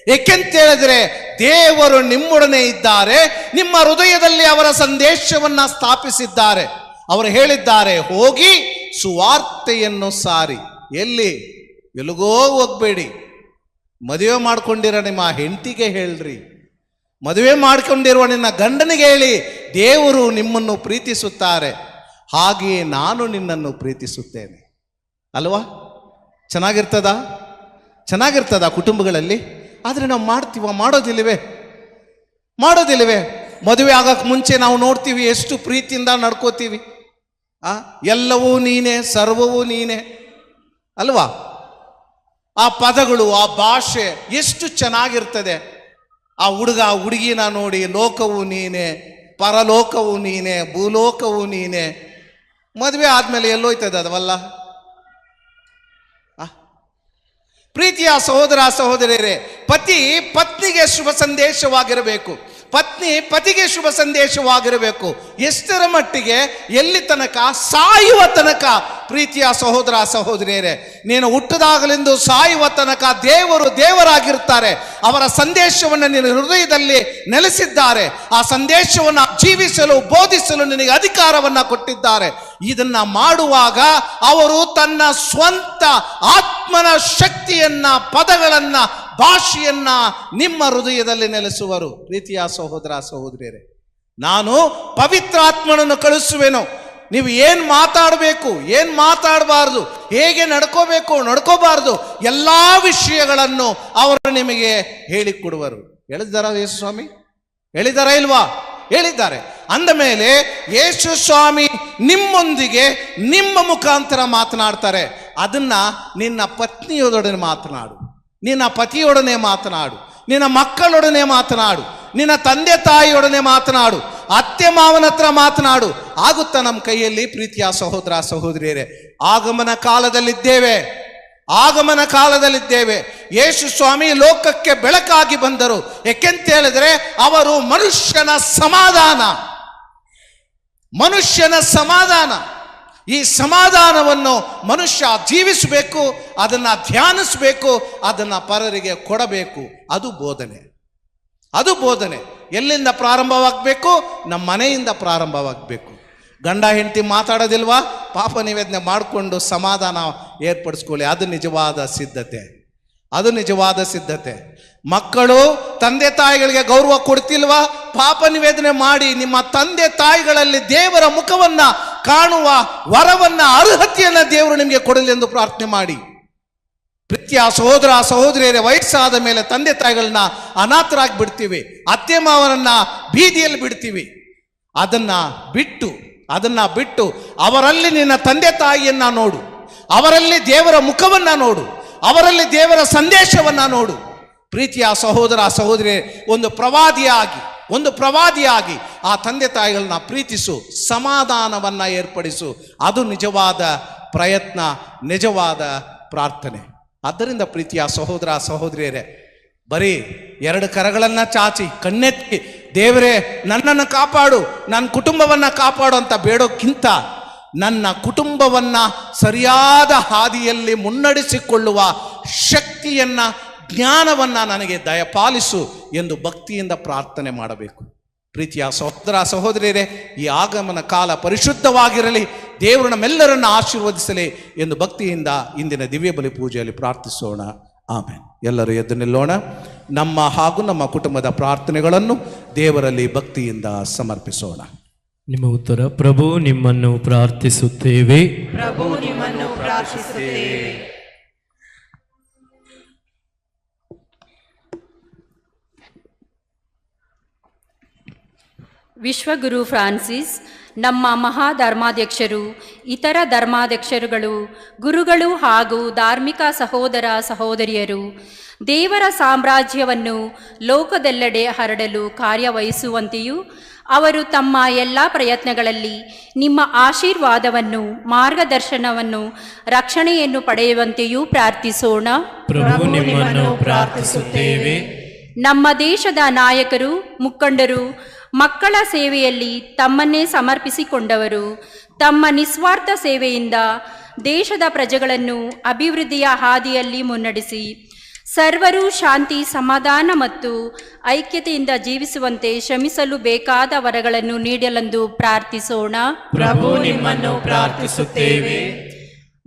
ಏಕೆಂತ ಹೇಳಿದ್ರೆ ದೇವರು ನಿಮ್ಮೊಡನೆ ಇದ್ದಾರೆ, ನಿಮ್ಮ ಹೃದಯದಲ್ಲಿ ಅವರ ಸಂದೇಶವನ್ನ ಸ್ಥಾಪಿಸಿದ್ದಾರೆ. ಅವರು ಹೇಳಿದ್ದಾರೆ, ಹೋಗಿ ಸುವಾರ್ತೆಯನ್ನು ಸಾರಿ. ಎಲ್ಲಿ? ಎಲ್ಲಿಗೋ ಹೋಗ್ಬೇಡಿ. ಮದುವೆ ಮಾಡ್ಕೊಂಡಿರೋ ನಿಮ್ಮ ಹೆಂಡತಿಗೆ ಹೇಳ್ರಿ, ಮದುವೆ ಮಾಡ್ಕೊಂಡಿರುವ ನಿನ್ನ ಗಂಡನಿಗೆ ಹೇಳಿ, ದೇವರು ನಿಮ್ಮನ್ನು ಪ್ರೀತಿಸುತ್ತಾರೆ, ಹಾಗೆಯೇ ನಾನು ನಿನ್ನನ್ನು ಪ್ರೀತಿಸುತ್ತೇನೆ. ಅಲ್ವಾ? ಚೆನ್ನಾಗಿರ್ತದ ಕುಟುಂಬಗಳಲ್ಲಿ. ಆದರೆ ನಾವು ಮಾಡೋದಿಲ್ಲವೇ? ಮದುವೆ ಆಗಕ್ಕೆ ಮುಂಚೆ ನಾವು ನೋಡ್ತೀವಿ ಎಷ್ಟು ಪ್ರೀತಿಯಿಂದ ನಡ್ಕೋತೀವಿ. ಎಲ್ಲವೂ ನೀನೇ, ಸರ್ವವೂ ನೀನೇ ಅಲ್ವಾ? ಆ ಪದಗಳು, ಆ ಭಾಷೆ ಎಷ್ಟು ಚೆನ್ನಾಗಿರ್ತದೆ. ಆ ಹುಡುಗಿನ ನೋಡಿ, ಲೋಕವು ನೀನೆ, ಪರಲೋಕವು ನೀನೆ, ಭೂಲೋಕವು ನೀನೆ. ಮದುವೆ ಆದ್ಮೇಲೆ ಎಲ್ಲೋಯ್ತದೆ ಅದವಲ್ಲ? ಪ್ರೀತಿಯ ಸಹೋದರ ಸಹೋದರಿಯರೇ, ಪತಿ ಪತ್ನಿಗೆ ಶುಭ ಸಂದೇಶವಾಗಿರಬೇಕು, ಪತ್ನಿ ಪತಿಗೆ ಶುಭ ಸಂದೇಶವಾಗಿರಬೇಕು. ಎಷ್ಟರ ಮಟ್ಟಿಗೆ? ಎಲ್ಲಿ ತನಕ? ಸಾಯುವ ತನಕ. ಪ್ರೀತಿಯ ಸಹೋದರ ಸಹೋದರಿಯರೇ, ನೀನು ಹುಟ್ಟದಾಗಲೆಂದು ಸಾಯುವ ತನಕ ದೇವರು ದೇವರಾಗಿರ್ತಾರೆ. ಅವರ ಸಂದೇಶವನ್ನು ನಿನ್ನ ಹೃದಯದಲ್ಲಿ ನೆಲೆಸಿದ್ದಾರೆ. ಆ ಸಂದೇಶವನ್ನು ಜೀವಿಸಲು, ಬೋಧಿಸಲು ನಿನಗೆ ಅಧಿಕಾರವನ್ನು ಕೊಟ್ಟಿದ್ದಾರೆ. ಇದನ್ನ ಮಾಡುವಾಗ ಅವರು ತನ್ನ ಸ್ವಂತ ಆತ್ಮನ ಶಕ್ತಿಯನ್ನ, ಪದಗಳನ್ನ, ಭಾಷೆಯನ್ನ ನಿಮ್ಮ ಹೃದಯದಲ್ಲಿ ನೆಲೆಸುವರು. ಪ್ರೀತಿಯ ಸಹೋದರ ಸಹೋದರಿಯರೇ, ನಾನು ಪವಿತ್ರಾತ್ಮನನ್ನು ಕಳಿಸುವೆನು. ನೀವು ಏನು ಮಾತಾಡಬೇಕು, ಏನು ಮಾತಾಡಬಾರ್ದು, ಹೇಗೆ ನಡ್ಕೋಬಾರ್ದು, ಎಲ್ಲ ವಿಷಯಗಳನ್ನು ಅವರು ನಿಮಗೆ ಹೇಳಿಕೊಡುವರು. ಹೇಳಿದ್ದಾರ ಯೇಸು ಸ್ವಾಮಿ? ಹೇಳಿದಾರ ಇಲ್ವಾ? ಹೇಳಿದ್ದಾರೆ. ಅಂದ ಮೇಲೆ ಯೇಸು ಸ್ವಾಮಿ ನಿಮ್ಮೊಂದಿಗೆ ನಿಮ್ಮ ಮುಖಾಂತರ ಮಾತನಾಡ್ತಾರೆ. ಅದನ್ನ ನಿನ್ನ ಪತ್ನಿಯೊಡನೆ ಮಾತನಾಡು, ನಿನ್ನ ಪತಿಯೊಡನೆ ಮಾತನಾಡು, ನಿನ್ನ ಮಕ್ಕಳೊಡನೆ ಮಾತನಾಡು, ನಿನ್ನ ತಂದೆ ತಾಯಿಯೊಡನೆ ಮಾತನಾಡು, ಅತ್ತೆ ಮಾವನ ಹತ್ರ ಮಾತನಾಡು. ಆಗುತ್ತಾ ನಮ್ಮ ಕೈಯಲ್ಲಿ? ಪ್ರೀತಿಯ ಸಹೋದರ ಸಹೋದರಿಯರೇ, ಆಗಮನ ಕಾಲದಲ್ಲಿದ್ದೇವೆ. ಯೇಸು ಸ್ವಾಮಿ ಲೋಕಕ್ಕೆ ಬೆಳಕಾಗಿ ಬಂದರು. ಏಕೆಂತ ಹೇಳಿದ್ರೆ ಅವರು ಮನುಷ್ಯನ ಸಮಾಧಾನ. ಈ ಸಮಾಧಾನವನ್ನು ಮನುಷ್ಯ ಜೀವಿಸಬೇಕು, ಅದನ್ನ ಧ್ಯಾನಿಸಬೇಕು, ಅದನ್ನ ಪರರಿಗೆ ಕೊಡಬೇಕು. ಅದು ಬೋಧನೆ. ಎಲ್ಲಿಂದ ಪ್ರಾರಂಭವಾಗಬೇಕು? ನಮ್ಮ ಮನೆಯಿಂದ ಪ್ರಾರಂಭವಾಗಬೇಕು. ಗಂಡ ಹೆಂಡತಿ ಮಾತಾಡೋದಿಲ್ವಾ? ಪಾಪ ನಿವೇದನೆ ಮಾಡಿಕೊಂಡು ಸಮಾಧಾನ ಏರ್ಪಡಿಸ್ಕೊಳ್ಳಿ. ಅದು ನಿಜವಾದ ಸಿದ್ಧತೆ. ಮಕ್ಕಳು ತಂದೆ ತಾಯಿಗಳಿಗೆ ಗೌರವ ಕೊಡ್ತಿಲ್ವಾ? ಪಾಪ ನಿವೇದನೆ ಮಾಡಿ ನಿಮ್ಮ ತಂದೆ ತಾಯಿಗಳಲ್ಲಿ ದೇವರ ಮುಖವನ್ನ ಕಾಣುವ ವರವನ್ನ, ಅರ್ಹತೆಯನ್ನ ದೇವರು ನಿಮಗೆ ಕೊಡಲಿ ಎಂದು ಪ್ರಾರ್ಥನೆ ಮಾಡಿ. ಪ್ರೀತಿಯ ಸಹೋದರ ಸಹೋದರಿಯರೇ, ವಯಸ್ಸಾದ ಮೇಲೆ ತಂದೆ ತಾಯಿಗಳನ್ನ ಅನಾಥರಾಗಿ ಬಿಡ್ತೀವಿ, ಅತ್ತೆ ಮಾವನನ್ನ ಬೀದಿಯಲ್ಲಿ ಬಿಡ್ತೀವಿ. ಅದನ್ನ ಬಿಟ್ಟು ಅವರಲ್ಲಿ ನಿನ್ನ ತಂದೆ ತಾಯಿಯನ್ನ ನೋಡು, ಅವರಲ್ಲಿ ದೇವರ ಮುಖವನ್ನ ನೋಡು, ಅವರಲ್ಲಿ ದೇವರ ಸಂದೇಶವನ್ನ ನೋಡು. ಪ್ರೀತಿಯ ಸಹೋದರ ಸಹೋದರಿ, ಒಂದು ಪ್ರವಾದಿಯಾಗಿ ಆ ತಂದೆ ತಾಯಿಗಳನ್ನ ಪ್ರೀತಿಸು, ಸಮಾಧಾನವನ್ನ ಏರ್ಪಡಿಸು. ಅದು ನಿಜವಾದ ಪ್ರಯತ್ನ, ನಿಜವಾದ ಪ್ರಾರ್ಥನೆ. ಆದ್ದರಿಂದ ಪ್ರೀತಿಯ ಸಹೋದರ ಸಹೋದರಿಯರೇ, ಬರೀ ಎರಡು ಕರಗಳನ್ನ ಚಾಚಿ ಕಣ್ಣೆತ್ತಿ ದೇವರೇ ನನ್ನನ್ನು ಕಾಪಾಡು, ನನ್ನ ಕುಟುಂಬವನ್ನ ಕಾಪಾಡು ಅಂತ ಬೇಡೋಕ್ಕಿಂತ, ನನ್ನ ಕುಟುಂಬವನ್ನ ಸರಿಯಾದ ಹಾದಿಯಲ್ಲಿ ಮುನ್ನಡೆಸಿಕೊಳ್ಳುವ ಶಕ್ತಿಯನ್ನ, ಜ್ಞಾನವನ್ನ ನನಗೆ ದಯಪಾಲಿಸು ಎಂದು ಭಕ್ತಿಯಿಂದ ಪ್ರಾರ್ಥನೆ ಮಾಡಬೇಕು. ಪ್ರೀತಿಯ ಸಹೋದರ ಸಹೋದರಿಯರೇ, ಈ ಆಗಮನ ಕಾಲ ಪರಿಶುದ್ಧವಾಗಿರಲಿ, ದೇವರು ನಮ್ಮೆಲ್ಲರನ್ನು ಆಶೀರ್ವದಿಸಲಿ ಎಂದು ಭಕ್ತಿಯಿಂದ ಇಂದಿನ ದಿವ್ಯ ಬಲಿ ಪೂಜೆಯಲ್ಲಿ ಪ್ರಾರ್ಥಿಸೋಣ. ಆಮೇಲೆ ಎಲ್ಲರೂ ಎದ್ದು ನಿಲ್ಲೋಣ. ನಮ್ಮ ಹಾಗೂ ನಮ್ಮ ಕುಟುಂಬದ ಪ್ರಾರ್ಥನೆಗಳನ್ನು ದೇವರಲ್ಲಿ ಭಕ್ತಿಯಿಂದ ಸಮರ್ಪಿಸೋಣ. ನಿಮ್ಮ ಉತ್ತರ: ಪ್ರಭು ನಿಮ್ಮನ್ನು ಪ್ರಾರ್ಥಿಸುತ್ತೇವೆ. ವಿಶ್ವಗುರು ಫ್ರಾನ್ಸಿಸ್, ನಮ್ಮ ಮಹಾಧರ್ಮಾಧ್ಯಕ್ಷರು, ಇತರ ಧರ್ಮಾಧ್ಯಕ್ಷರುಗಳು, ಗುರುಗಳು ಹಾಗೂ ಧಾರ್ಮಿಕ ಸಹೋದರ ಸಹೋದರಿಯರು ದೇವರ ಸಾಮ್ರಾಜ್ಯವನ್ನು ಲೋಕದೆಲ್ಲೆಡೆ ಹರಡಲು ಕಾರ್ಯವಹಿಸುವಂತೆಯೂ ಅವರು ತಮ್ಮ ಎಲ್ಲ ಪ್ರಯತ್ನಗಳಲ್ಲಿ ನಿಮ್ಮ ಆಶೀರ್ವಾದವನ್ನು, ಮಾರ್ಗದರ್ಶನವನ್ನು, ರಕ್ಷಣೆಯನ್ನು ಪಡೆಯುವಂತೆಯೂ ಪ್ರಾರ್ಥಿಸೋಣ. ಪ್ರಭು ನಿಮ್ಮನ್ನು ಪ್ರಾರ್ಥಿಸುತ್ತೇವೆ. ನಮ್ಮ ದೇಶದ ನಾಯಕರು, ಮುಖಂಡರು ಮಕ್ಕಳ ಸೇವೆಯಲ್ಲಿ ತಮ್ಮನ್ನೇ ಸಮರ್ಪಿಸಿಕೊಂಡವರು. ತಮ್ಮ ನಿಸ್ವಾರ್ಥ ಸೇವೆಯಿಂದ ದೇಶದ ಪ್ರಜೆಗಳನ್ನು ಅಭಿವೃದ್ಧಿಯ ಹಾದಿಯಲ್ಲಿ ಮುನ್ನಡೆಸಿ ಸರ್ವರು ಶಾಂತಿ, ಸಮಾಧಾನ ಮತ್ತು ಐಕ್ಯತೆಯಿಂದ ಜೀವಿಸುವಂತೆ ಶ್ರಮಿಸಲು ಬೇಕಾದ ವರಗಳನ್ನು ನೀಡಲೆಂದು ಪ್ರಾರ್ಥಿಸೋಣ. ಪ್ರಭು ನಿಮ್ಮನ್ನು ಪ್ರಾರ್ಥಿಸುತ್ತೇವೆ.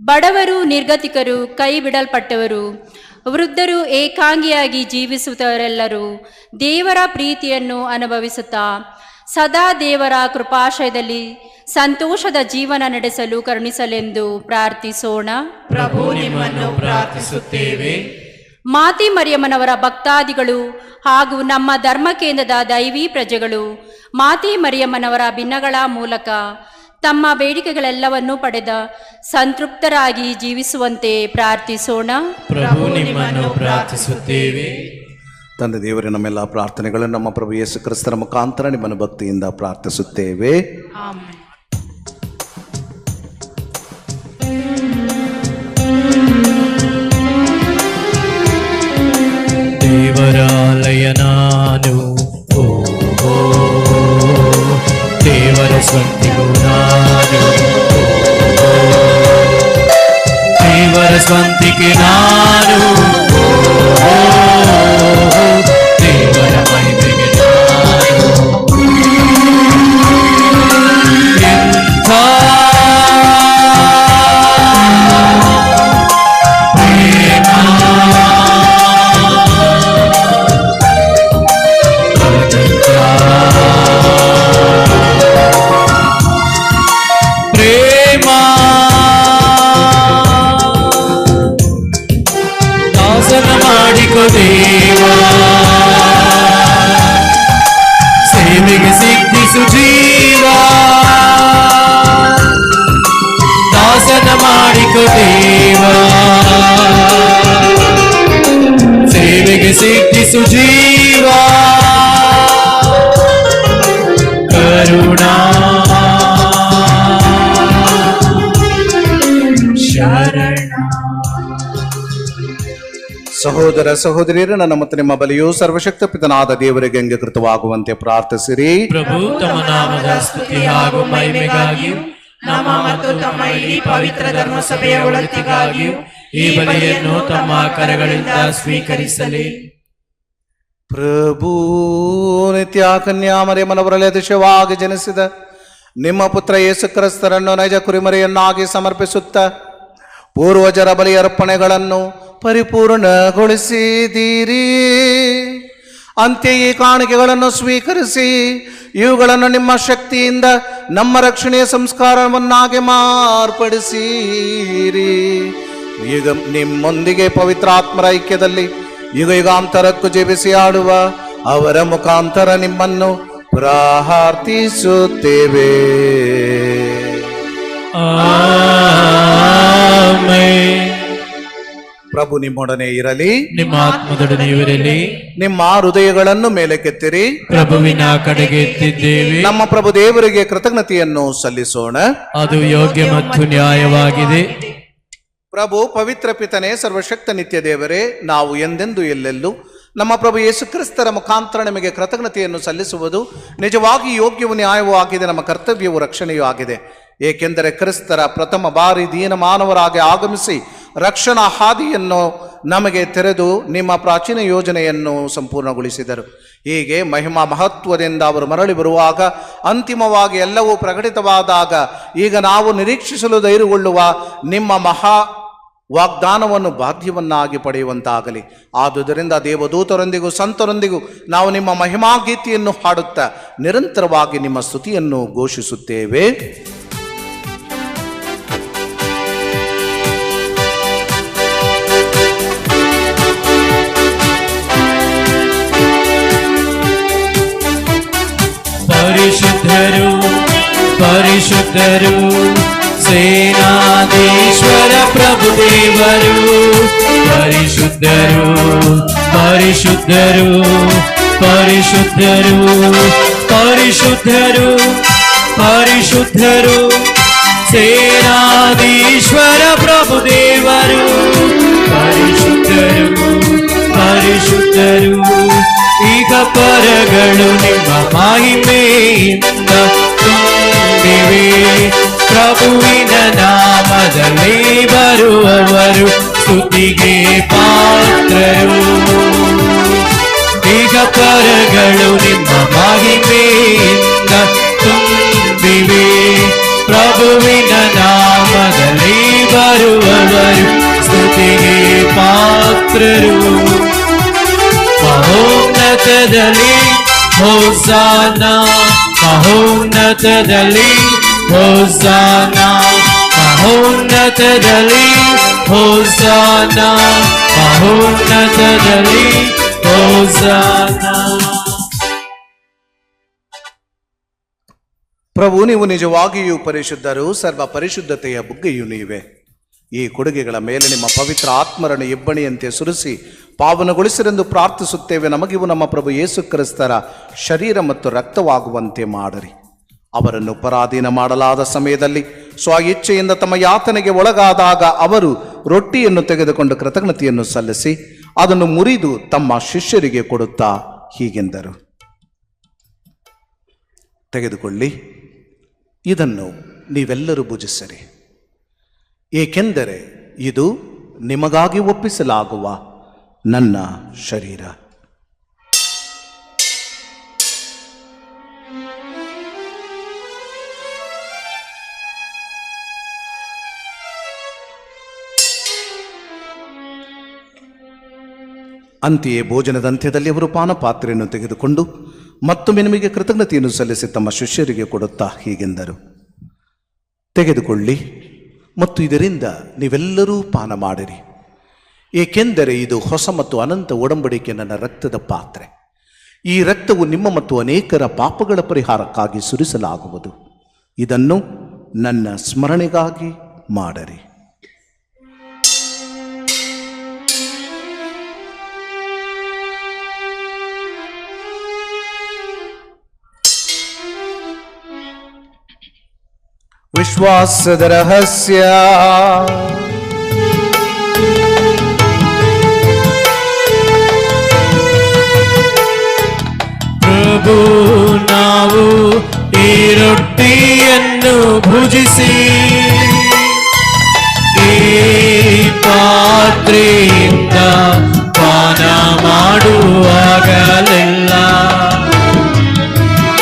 ಬಡವರು, ನಿರ್ಗತಿಕರು, ಕೈ ಬಿಡಲ್ಪಟ್ಟವರು, ವೃದ್ಧರು, ಏಕಾಂಗಿಯಾಗಿ ಜೀವಿಸುವವರೆಲ್ಲರೂ ದೇವರ ಪ್ರೀತಿಯನ್ನು ಅನುಭವಿಸುತ್ತಾ ಸದಾ ದೇವರ ಕೃಪಾಶಯದಲ್ಲಿ ಸಂತೋಷದ ಜೀವನ ನಡೆಸಲು ಕರುಣಿಸಲೆಂದು ಪ್ರಾರ್ಥಿಸೋಣ. ಪ್ರಭು ನಿಮ್ಮನ್ನು ಪ್ರಾರ್ಥಿಸುತ್ತೇವೆ. ಮಾತೆ ಮರಿಯಮ್ಮನವರ ಭಕ್ತಾದಿಗಳು ಹಾಗೂ ನಮ್ಮ ಧರ್ಮ ಕೇಂದ್ರದ ದೈವಿ ಪ್ರಜೆಗಳು ಮಾತೆ ಮರಿಯಮ್ಮನವರ ಭಿನ್ನಗಳ ಮೂಲಕ ತಮ್ಮ ಬೇಡಿಕೆಗಳೆಲ್ಲವನ್ನೂ ಪಡೆದ ಸಂತೃಪ್ತರಾಗಿ ಜೀವಿಸುವಂತೆ ಪ್ರಾರ್ಥಿಸೋಣ. ಪ್ರಭು ನಿಮ್ಮನ್ನು ಪ್ರಾರ್ಥಿಸುತ್ತೇವೆ. ತಂದೆ ದೇವರೇ, ನಮ್ಮೆಲ್ಲ ಪ್ರಾರ್ಥನೆಗಳನ್ನು ನಮ್ಮ ಪ್ರಭು ಯೇಸು ಕ್ರಿಸ್ತರ ಮುಖಾಂತರ ನಿಮ್ಮನ್ನು ಭಕ್ತಿಯಿಂದ ಪ್ರಾರ್ಥಿಸುತ್ತೇವೆ. ದೇವರಾಲಯ ನಾನು, ದೇವರ ಸ್ವಂತಿಗೂ ನಾನು, ದೇವರ ಸ್ವಂತಿಗೆ ನಾನು, ದೇವರ ಮಹಿಮೆಗೆ ನಾನು. ಎಂಥ ಪ್ರೇಮ ದಾಸನ ಮಾಡಿಕೊ ದೇವ, ಸೇವೆಗೆ ಸಿದ್ಧಿಸು ಜೀವ. ದಾಸನ ಮಾಡಿಕೊ ದೇವ, ಸೇವೆಗೆ ಸಿದ್ಧಿಸು ಜೀವ. ಕರುಣಾ ಸಹೋದರ ಸಹೋದರಿಯರು, ನನ್ನ ಮತ್ತು ನಿಮ್ಮ ಬಲಿಯು ಸರ್ವಶಕ್ತ ಪಿತನಾದ ದೇವರಿಗೆ ಅಂಗೀಕೃತವಾಗುವಂತೆ ಪ್ರಾರ್ಥಿಸಿರಿ. ಪ್ರಭು ತಮ್ಮ ನಾಮದ ಸ್ತುತಿ ಹಾಗೂ ಮಹಿಮೆಗಾಗಿಯೂ ನಮ್ಮ ಮತ್ತು ತಮ್ಮ ಇಡೀ ಪವಿತ್ರ ಧರ್ಮಸಭೆಯ ಒಳಿತಿಗಾಗಿಯೂ ಈ ಬಲಿಯನ್ನು ತಮ್ಮ ಕರಗಳಿಂದ ಸ್ವೀಕರಿಸಲಿ. ಪ್ರಭು ನಿತ್ಯ ಕನ್ಯಾ ಮರಿಯಮ್ಮನವರಲ್ಲಿ ಅತಿಶಯವಾಗಿ ಜನಿಸಿದ ನಿಮ್ಮ ಪುತ್ರ ಯೇಸು ಕ್ರಿಸ್ತರನ್ನು ನೈಜ ಕುರಿಮರಿಯನ್ನಾಗಿ ಸಮರ್ಪಿಸುತ್ತ ಪೂರ್ವಜರ ಬಲಿ ಅರ್ಪಣೆಗಳನ್ನು ಪರಿಪೂರ್ಣಗೊಳಿಸಿದ್ದೀರಿ. ಅಂತೆಯೇ ಕಾಣಿಕೆಗಳನ್ನು ಸ್ವೀಕರಿಸಿ ಇವುಗಳನ್ನು ನಿಮ್ಮ ಶಕ್ತಿಯಿಂದ ನಮ್ಮ ರಕ್ಷಣೆಯ ಸಂಸ್ಕಾರವನ್ನಾಗಿ ಮಾರ್ಪಡಿಸಿರಿ. ಈಗ ನಿಮ್ಮೊಂದಿಗೆ ಪವಿತ್ರಾತ್ಮರ ಐಕ್ಯದಲ್ಲಿ ಯುಗ ಯುಗಾಂತರಕ್ಕೂ ಜೀವಿಸಿ ಆಡುವ ಅವರ ಮುಖಾಂತರ ನಿಮ್ಮನ್ನು ಪ್ರಾರ್ಥಿಸುತ್ತೇವೆ. ಆಮೆನ್. ಪ್ರಭು ನಿಮ್ಮೊಡನೆ ಇರಲಿ, ನಿಮ್ಮ ಆತ್ಮದೊಡನೆಯೂ ಇರಲಿ. ನಿಮ್ಮ ಹೃದಯಗಳನ್ನು ಮೇಲಕ್ಕೆತ್ತಿರಿ. ಪ್ರಭುವಿನ ಕಡೆಗೆ ಎತ್ತಿದ್ದೇವೆ. ನಮ್ಮ ಪ್ರಭು ದೇವರಿಗೆ ಕೃತಜ್ಞತೆಯನ್ನು ಸಲ್ಲಿಸೋಣ. ಅದು ಯೋಗ್ಯ ಮತ್ತು ನ್ಯಾಯವಾಗಿದೆ. ಪ್ರಭು ಪವಿತ್ರ ಪಿತನೇ, ಸರ್ವಶಕ್ತ ನಿತ್ಯ ದೇವರೇ, ನಾವು ಎಂದೆಂದು ಎಲ್ಲೆಲ್ಲೂ ನಮ್ಮ ಪ್ರಭು ಯೇಸು ಕ್ರಿಸ್ತರ ಮುಖಾಂತರ ನಿಮಗೆ ಕೃತಜ್ಞತೆಯನ್ನು ಸಲ್ಲಿಸುವುದು ನಿಜವಾಗಿ ಯೋಗ್ಯವೂ ನ್ಯಾಯವೂ ಆಗಿದೆ, ನಮ್ಮ ಕರ್ತವ್ಯವೂ ರಕ್ಷಣೆಯೂ ಆಗಿದೆ. ಏಕೆಂದರೆ ಕ್ರಿಸ್ತರ ಪ್ರಥಮ ಬಾರಿ ದೀನ ಮಾನವರಾಗಿ ಆಗಮಿಸಿ ರಕ್ಷಣಾ ಹಾದಿಯನ್ನು ನಮಗೆ ತೆರೆದು ನಿಮ್ಮ ಪ್ರಾಚೀನ ಯೋಜನೆಯನ್ನು ಸಂಪೂರ್ಣಗೊಳಿಸಿದರು. ಹೀಗೆ ಮಹಿಮಾ ಮಹತ್ವದಿಂದ ಅವರು ಮರಳಿ ಬರುವಾಗ ಅಂತಿಮವಾಗಿ ಎಲ್ಲವೂ ಪ್ರಕಟಿತವಾದಾಗ ಈಗ ನಾವು ನಿರೀಕ್ಷಿಸಲು ಧೈರ್ಯಗೊಳ್ಳುವ ನಿಮ್ಮ ಮಹಾ ವಾಗ್ದಾನವನ್ನು ಬಾಧ್ಯವನ್ನಾಗಿ ಪಡೆಯುವಂತಾಗಲಿ. ಆದುದರಿಂದ ದೇವದೂತರೊಂದಿಗೂ ಸಂತರೊಂದಿಗೂ ನಾವು ನಿಮ್ಮ ಮಹಿಮಾ ಗೀತೆಯನ್ನು ಹಾಡುತ್ತಾ ನಿರಂತರವಾಗಿ ನಿಮ್ಮ ಸ್ತುತಿಯನ್ನು ಘೋಷಿಸುತ್ತೇವೆ. ಪರಿಶುದ್ಧರು ಪರಿಶುದ್ಧರು ಸೇನಾಧೀಶ್ವರ ಪ್ರಭುದೇವರು, ಪರಿಶುದ್ಧರು ಪರಿಶುದ್ಧರು ಪರಿಶುದ್ಧರು ಪರಿಶುದ್ಧರು ಪರಿಶುದ್ಧರು ಸೇನಾಧೀಶ್ವರ ಪ್ರಭುದೇವರು, ಪರಿಶುದ್ಧರು ಪರಿಶುದ್ಧರು. ಈಗ ಪರಗಳು ನಿಮ್ಮ ಮಹಿಮೆಯಿಂದ ತುಂಬಿವೆ, ಪ್ರಭುವಿನ ನಾಮದಲ್ಲಿ ಬರುವವರು ಸ್ತುತಿಗೆ ಪಾತ್ರರು. ಈಗ ಪರಗಳು ನಿಮ್ಮ ಮಹಿಮೆಯಿಂದ ತುಂಬಿವೆ. ಪ್ರಭುವಿನ ನಾಮದಲ್ಲಿ ಬರುವವರು ಸ್ತುತಿಗೆ ಪಾತ್ರರು. ಮಹೋನ್ನತದಲ್ಲಿ ಹೋಸಾನ, ಮಹೋನ್ನತದಲ್ಲಿ ಹೋಸಾನ, ಮಹೋನ್ನತದಲ್ಲಿ ಹೋಸಾನ, ಮಹೋನ್ನತದಲ್ಲಿ ಹೋಸಾನ. ಪ್ರಭು, ನೀವು ನಿಜವಾಗಿಯೂ ಪರಿಶುದ್ಧರು, ಸರ್ವ ಪರಿಶುದ್ಧತೆಯ ಬುಗ್ಗೆಯೂ ನೀವೇ. ಈ ಕೊಡುಗೆಗಳ ಮೇಲೆ ನಿಮ್ಮ ಪವಿತ್ರ ಆತ್ಮರನ್ನು ಇಬ್ಬಣಿಯಂತೆ ಸುರಿಸಿ ಪಾವನಗೊಳಿಸಿರೆಂದು ಪ್ರಾರ್ಥಿಸುತ್ತೇವೆ. ನಮಗಿವು ನಮ್ಮ ಪ್ರಭು ಯೇಸು ಕ್ರಿಸ್ತರ ಶರೀರ ಮತ್ತು ರಕ್ತವಾಗುವಂತೆ ಮಾಡಿರಿ. ಅವರನ್ನು ಪರಾಧೀನ ಮಾಡಲಾದ ಸಮಯದಲ್ಲಿ ಸ್ವ ಇಚ್ಛೆಯಿಂದ ತಮ್ಮ ಯಾತನೆಗೆ ಒಳಗಾದಾಗ ಅವರು ರೊಟ್ಟಿಯನ್ನು ತೆಗೆದುಕೊಂಡು ಕೃತಜ್ಞತೆಯನ್ನು ಸಲ್ಲಿಸಿ ಅದನ್ನು ಮುರಿದು ತಮ್ಮ ಶಿಷ್ಯರಿಗೆ ಕೊಡುತ್ತಾ ಹೀಗೆಂದರು, ತೆಗೆದುಕೊಳ್ಳಿ, ಇದನ್ನು ನೀವೆಲ್ಲರೂ ಭುಜಿಸಿರಿ, ಏಕೆಂದರೆ ಇದು ನಿಮಗಾಗಿ ಒಪ್ಪಿಸಲಾಗುವ ನನ್ನ ಶರೀರ. ಅಂತೆಯೇ ಭೋಜನದ ಅಂತ್ಯದಲ್ಲಿ ಅವರು ಪಾನಪಾತ್ರೆಯನ್ನು ತೆಗೆದುಕೊಂಡು ಮತ್ತೊಮ್ಮೆ ನಿಮಗೆ ಕೃತಜ್ಞತೆಯನ್ನು ಸಲ್ಲಿಸಿ ತಮ್ಮ ಶಿಷ್ಯರಿಗೆ ಕೊಡುತ್ತಾ ಹೀಗೆಂದರು, ತೆಗೆದುಕೊಳ್ಳಿ ಮತ್ತು ಇದರಿಂದ ನೀವೆಲ್ಲರೂ ಪಾನ ಮಾಡಿರಿ, ಏಕೆಂದರೆ ಇದು ಹೊಸ ಮತ್ತು ಅನಂತ ಒಡಂಬಡಿಕೆ ನನ್ನ ರಕ್ತದ ಪಾತ್ರೆ. ಈ ರಕ್ತವು ನಿಮ್ಮ ಮತ್ತು ಅನೇಕರ ಪಾಪಗಳ ಪರಿಹಾರಕ್ಕಾಗಿ ಸುರಿಸಲಾಗುವುದು. ಇದನ್ನು ನನ್ನ ಸ್ಮರಣೆಗಾಗಿ ಮಾಡಿರಿ. ವಿಶ್ವಾಸದ ರಹಸ್ಯ. ಪ್ರಭು, ನಾವು ಈ ರೊಟ್ಟಿಯನ್ನು ಭುಜಿಸಿ ಈ ಪಾತ್ರೆಯಿಂದ ಪಾನ ಮಾಡುವಾಗಲೆಲ್ಲ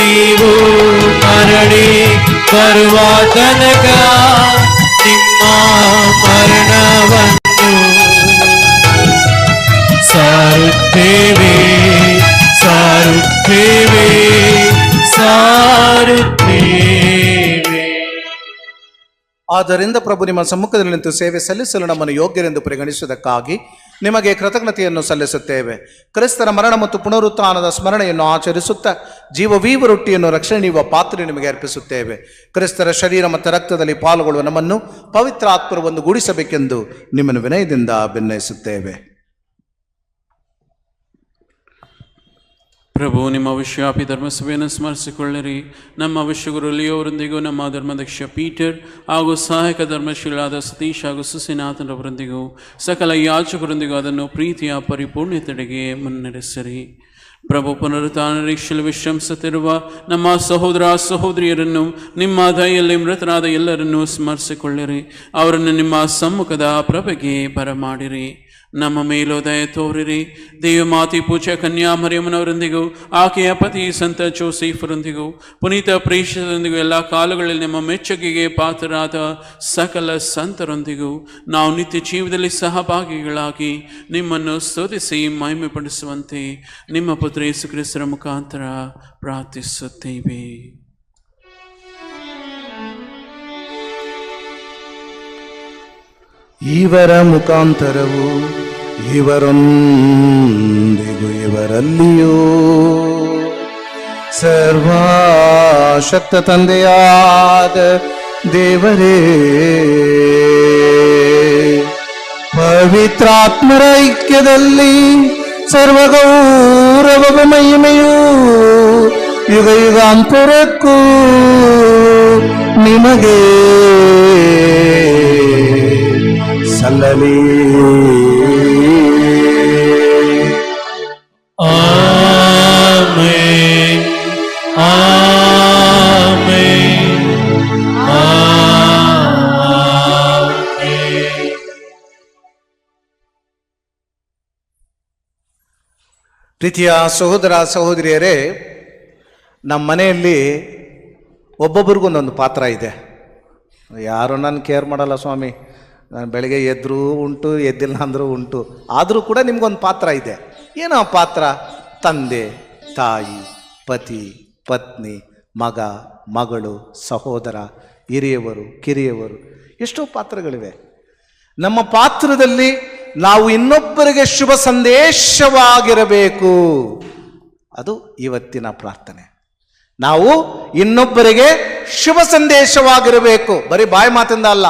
ನೀವು ಮರಳಿ ಬರುವ ತನಕ ನಿಮ್ಮ ಮರಣವನ್ನು ಸಾರುತ್ತೇವೆ ಸಾರುತ್ತೇವೆ ಸಾರುತ್ತೇವೆ. ಆದ್ದರಿಂದ ಪ್ರಭು, ನಿಮ್ಮ ಸಮ್ಮುಖದಲ್ಲಿ ನಿಂತು ಸೇವೆ ಸಲ್ಲಿಸಲು ನಮ್ಮನ್ನು ಯೋಗ್ಯರೆಂದು ಪರಿಗಣಿಸುವುದಕ್ಕಾಗಿ ನಿಮಗೆ ಕೃತಜ್ಞತೆಯನ್ನು ಸಲ್ಲಿಸುತ್ತೇವೆ. ಕ್ರಿಸ್ತರ ಮರಣ ಮತ್ತು ಪುನರುತ್ಥಾನದ ಸ್ಮರಣೆಯನ್ನು ಆಚರಿಸುತ್ತಾ ಜೀವವೀವ ರೊಟ್ಟಿಯನ್ನು ರಕ್ಷಣೆ ನೀಡುವ ಪಾತ್ರೆ ನಿಮಗೆ ಅರ್ಪಿಸುತ್ತೇವೆ. ಕ್ರಿಸ್ತರ ಶರೀರ ಮತ್ತು ರಕ್ತದಲ್ಲಿ ಪಾಲ್ಗೊಳ್ಳುವ ನಮ್ಮನ್ನು ಪವಿತ್ರ ಆತ್ಮರು ಒಂದು ಗೂಡಿಸಬೇಕೆಂದು ನಿಮ್ಮನ್ನು ವಿನಯದಿಂದ ಭಿನ್ನಯಿಸುತ್ತೇವೆ. ಪ್ರಭು, ನಿಮ್ಮ ವಿಶ್ವವ್ಯಾಪಿ ಧರ್ಮಸಭೆಯನ್ನು ಸ್ಮರಿಸಿಕೊಳ್ಳಿರಿ. ನಮ್ಮ ವಿಶ್ವಗುರು ಲಿಯೋವರೊಂದಿಗೂ ನಮ್ಮ ಧರ್ಮಾಧ್ಯಕ್ಷ ಪೀಟರ್ ಹಾಗೂ ಸಹಾಯಕ ಧರ್ಮಶೀಲಾದ ಸತೀಶ್ ಹಾಗೂ ಸುಸಿನಾಥನವರೊಂದಿಗೂ ಸಕಲ ಯಾಚಕರೊಂದಿಗೂ ಅದನ್ನು ಪ್ರೀತಿಯ ಪರಿಪೂರ್ಣತೆಡೆಗೆ ಮುನ್ನಡೆಸಿರಿ. ಪ್ರಭು, ಪುನರುತ್ಥಾನ ನಿರೀಕ್ಷೆಯಲ್ಲಿ ವಿಶ್ರಮಿಸುತ್ತಿರುವ ನಮ್ಮ ಸಹೋದರ ಸಹೋದರಿಯರನ್ನು, ನಿಮ್ಮ ದಯೆಯಲ್ಲಿ ಮೃತರಾದ ಎಲ್ಲರನ್ನೂ ಸ್ಮರಿಸಿಕೊಳ್ಳಿರಿ. ಅವರನ್ನು ನಿಮ್ಮ ಸಮ್ಮುಖದ ಪ್ರಭೆಗೆ ಬರಮಾಡಿರಿ. ನಮ್ಮ ಮೇಲೂ ದಯ ತೋರಿರಿ. ದೇವಮಾತೆ ಪೂಜ್ಯ ಕನ್ಯಾ ಮರಿಯಮ್ಮನವರೊಂದಿಗೂ ಆಕೆಯ ಪತಿ ಸಂತ ಜೋಸೆಫರೊಂದಿಗೂ ಪುನೀತ ಪ್ರೇಷರೊಂದಿಗೂ ಎಲ್ಲ ಕಾಲಗಳಲ್ಲಿ ನಿಮ್ಮ ಮೆಚ್ಚುಗೆಗೆ ಪಾತ್ರರಾದ ಸಕಲ ಸಂತರೊಂದಿಗೂ ನಾವು ನಿತ್ಯ ಜೀವದಲ್ಲಿ ಸಹಭಾಗಿಗಳಾಗಿ ನಿಮ್ಮನ್ನು ಸ್ತುತಿಸಿ ಮಹಿಮೆಪಡಿಸುವಂತೆ ನಿಮ್ಮ ಪುತ್ರ ಯೇಸು ಕ್ರಿಸ್ತರ ಮುಖಾಂತರ ಪ್ರಾರ್ಥಿಸುತ್ತೇವೆ. ಇವರ ಮುಖಾಂತರವು ಇವರೊಂದಿಗೂ ಇವರಲ್ಲಿಯೂ ಸರ್ವಶಕ್ತ ತಂದೆಯಾದ ದೇವರೇ, ಪವಿತ್ರಾತ್ಮರ ಐಕ್ಯದಲ್ಲಿ ಸರ್ವಗೌರವ ಮಹಿಮೆಯೂ ಯುಗ ಯುಗಾಂತರಕ್ಕೂ ನಿಮಗೆ ಸಲ್ಲಲಿ. Amen, amen, amen. ಪ್ರೀತಿಯ ಸಹೋದರ ಸಹೋದರಿಯರೇ, ನಮ್ಮ ಮನೆಯಲ್ಲಿ ಒಬ್ಬೊಬ್ರಿಗೂ ಒಂದೊಂದು ಪಾತ್ರ ಇದೆ. ಯಾರು ನನ್ನ ಕೇರ್ ಮಾಡಲ್ಲ ಸ್ವಾಮಿ, ನಾನು ಬೆಳಗ್ಗೆ ಎದ್ದರೂ ಉಂಟು, ಎದ್ದಿಲ್ಲ ಅಂದರೂ ಉಂಟು. ಆದರೂ ಕೂಡ ನಿಮ್ಗೊಂದು ಪಾತ್ರ ಇದೆ. ಏನೋ ಪಾತ್ರ? ತಂದೆ, ತಾಯಿ, ಪತಿ, ಪತ್ನಿ, ಮಗ, ಮಗಳು, ಸಹೋದರ, ಹಿರಿಯವರು, ಕಿರಿಯವರು, ಎಷ್ಟೋ ಪಾತ್ರಗಳಿವೆ. ನಮ್ಮ ಪಾತ್ರದಲ್ಲಿ ನಾವು ಇನ್ನೊಬ್ಬರಿಗೆ ಶುಭ ಸಂದೇಶವಾಗಿರಬೇಕು. ಅದು ಇವತ್ತಿನ ಪ್ರಾರ್ಥನೆ. ನಾವು ಇನ್ನೊಬ್ಬರಿಗೆ ಶುಭ ಸಂದೇಶವಾಗಿರಬೇಕು. ಬರೀ ಬಾಯಿ ಮಾತಿಂದ ಅಲ್ಲ.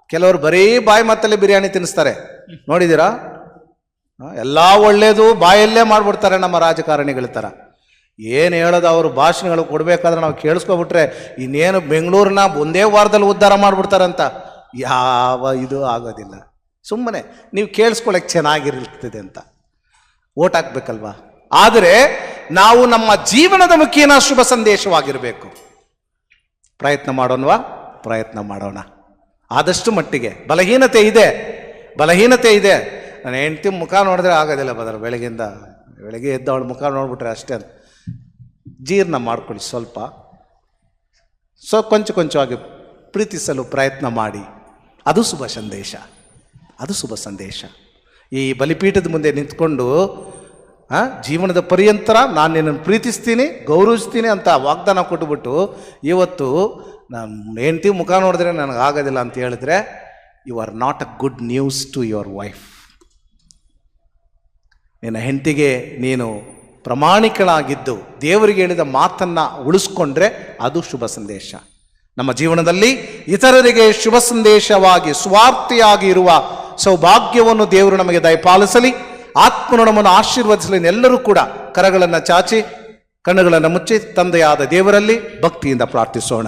ಕೆಲವರು ಬರೀ ಬಾಯಿ ಮಾತಲ್ಲಿ ಬಿರಿಯಾನಿ ತಿನ್ನಿಸ್ತಾರೆ, ನೋಡಿದ್ದೀರಾ? ಎಲ್ಲ ಒಳ್ಳೇದು ಬಾಯಲ್ಲೇ ಮಾಡಿಬಿಡ್ತಾರೆ ನಮ್ಮ ರಾಜಕಾರಣಿಗಳ ಥರ. ಏನು ಹೇಳೋದು, ಅವರು ಭಾಷಣಗಳು ಕೊಡಬೇಕಾದ್ರೆ ನಾವು ಕೇಳಿಸ್ಕೊಬಿಟ್ರೆ ಇನ್ನೇನು ಬೆಂಗಳೂರನ್ನ ಒಂದೇ ವಾರದಲ್ಲಿ ಉದ್ಧಾರ ಮಾಡಿಬಿಡ್ತಾರಂತ. ಯಾವ ಇದು ಆಗೋದಿಲ್ಲ. ಸುಮ್ಮನೆ ನೀವು ಕೇಳಿಸ್ಕೊಳ್ಳೋಕೆ ಚೆನ್ನಾಗಿರ್ತದೆ ಅಂತ ಓಟ್ ಹಾಕ್ಬೇಕಲ್ವಾ? ಆದರೆ ನಾವು ನಮ್ಮ ಜೀವನದ ಮುಖೇನ ಶುಭ ಸಂದೇಶವಾಗಿರಬೇಕು. ಪ್ರಯತ್ನ ಮಾಡೋಣವಾ? ಪ್ರಯತ್ನ ಮಾಡೋಣ. ಆದಷ್ಟು ಮಟ್ಟಿಗೆ ಬಲಹೀನತೆ ಇದೆ. ನನ್ನ ಹೆಂಡತಿ ಮುಖ ನೋಡಿದ್ರೆ ಆಗೋದಿಲ್ಲ ಬದಲು. ಬೆಳಗ್ಗೆ ಎದ್ದು ಅವಳ ಮುಖ ನೋಡ್ಬಿಟ್ರೆ ಅಷ್ಟೇ. ಜೀರ್ಣ ಮಾಡ್ಕೊಳ್ಳಿ. ಸ್ವಲ್ಪ ಕೊಂಚವಾಗಿ ಪ್ರೀತಿಸಲು ಪ್ರಯತ್ನ ಮಾಡಿ. ಅದು ಶುಭ ಸಂದೇಶ. ಈ ಬಲಿಪೀಠದ ಮುಂದೆ ನಿಂತ್ಕೊಂಡು ಜೀವನದ ಪರ್ಯಂತರ ನಾನು ನಿನ್ನನ್ನು ಪ್ರೀತಿಸ್ತೀನಿ, ಗೌರವಿಸ್ತೀನಿ ಅಂತ ವಾಗ್ದಾನ ಕೊಟ್ಟುಬಿಟ್ಟು ಇವತ್ತು ನಮ್ಮ ಹೆಂಡತಿ ಮುಖ ನೋಡಿದ್ರೆ ನನಗೆ ಆಗೋದಿಲ್ಲ ಅಂತ ಹೇಳಿದ್ರೆ you are not a good news to your wife. ನಿನ್ನ ಹೆಂಡತಿಗೆ ನೀನು ಪ್ರಾಮಾಣಿಕಳಾಗಿದ್ದು ದೇವರಿಗೆ ಹೇಳಿದ ಮಾತನ್ನು ಉಳಿಸ್ಕೊಂಡ್ರೆ ಅದು ಶುಭ ಸಂದೇಶ. ನಮ್ಮ ಜೀವನದಲ್ಲಿ ಇತರರಿಗೆ ಶುಭ ಸಂದೇಶವಾಗಿ ಸ್ವಾರ್ಥಿಯಾಗಿ ಇರುವ ಸೌಭಾಗ್ಯವನ್ನು ದೇವರು ನಮಗೆ ದಯಪಾಲಿಸಲಿ. ಆತ್ಮನು ನಮ್ಮನ್ನು ಆಶೀರ್ವದಿಸಲಿ. ಎಲ್ಲರೂ ಕೂಡ ಕರಗಳನ್ನು ಚಾಚಿ ಕಣ್ಣುಗಳನ್ನು ಮುಚ್ಚಿ ತಂದೆಯಾದ ದೇವರಲ್ಲಿ ಭಕ್ತಿಯಿಂದ ಪ್ರಾರ್ಥಿಸೋಣ.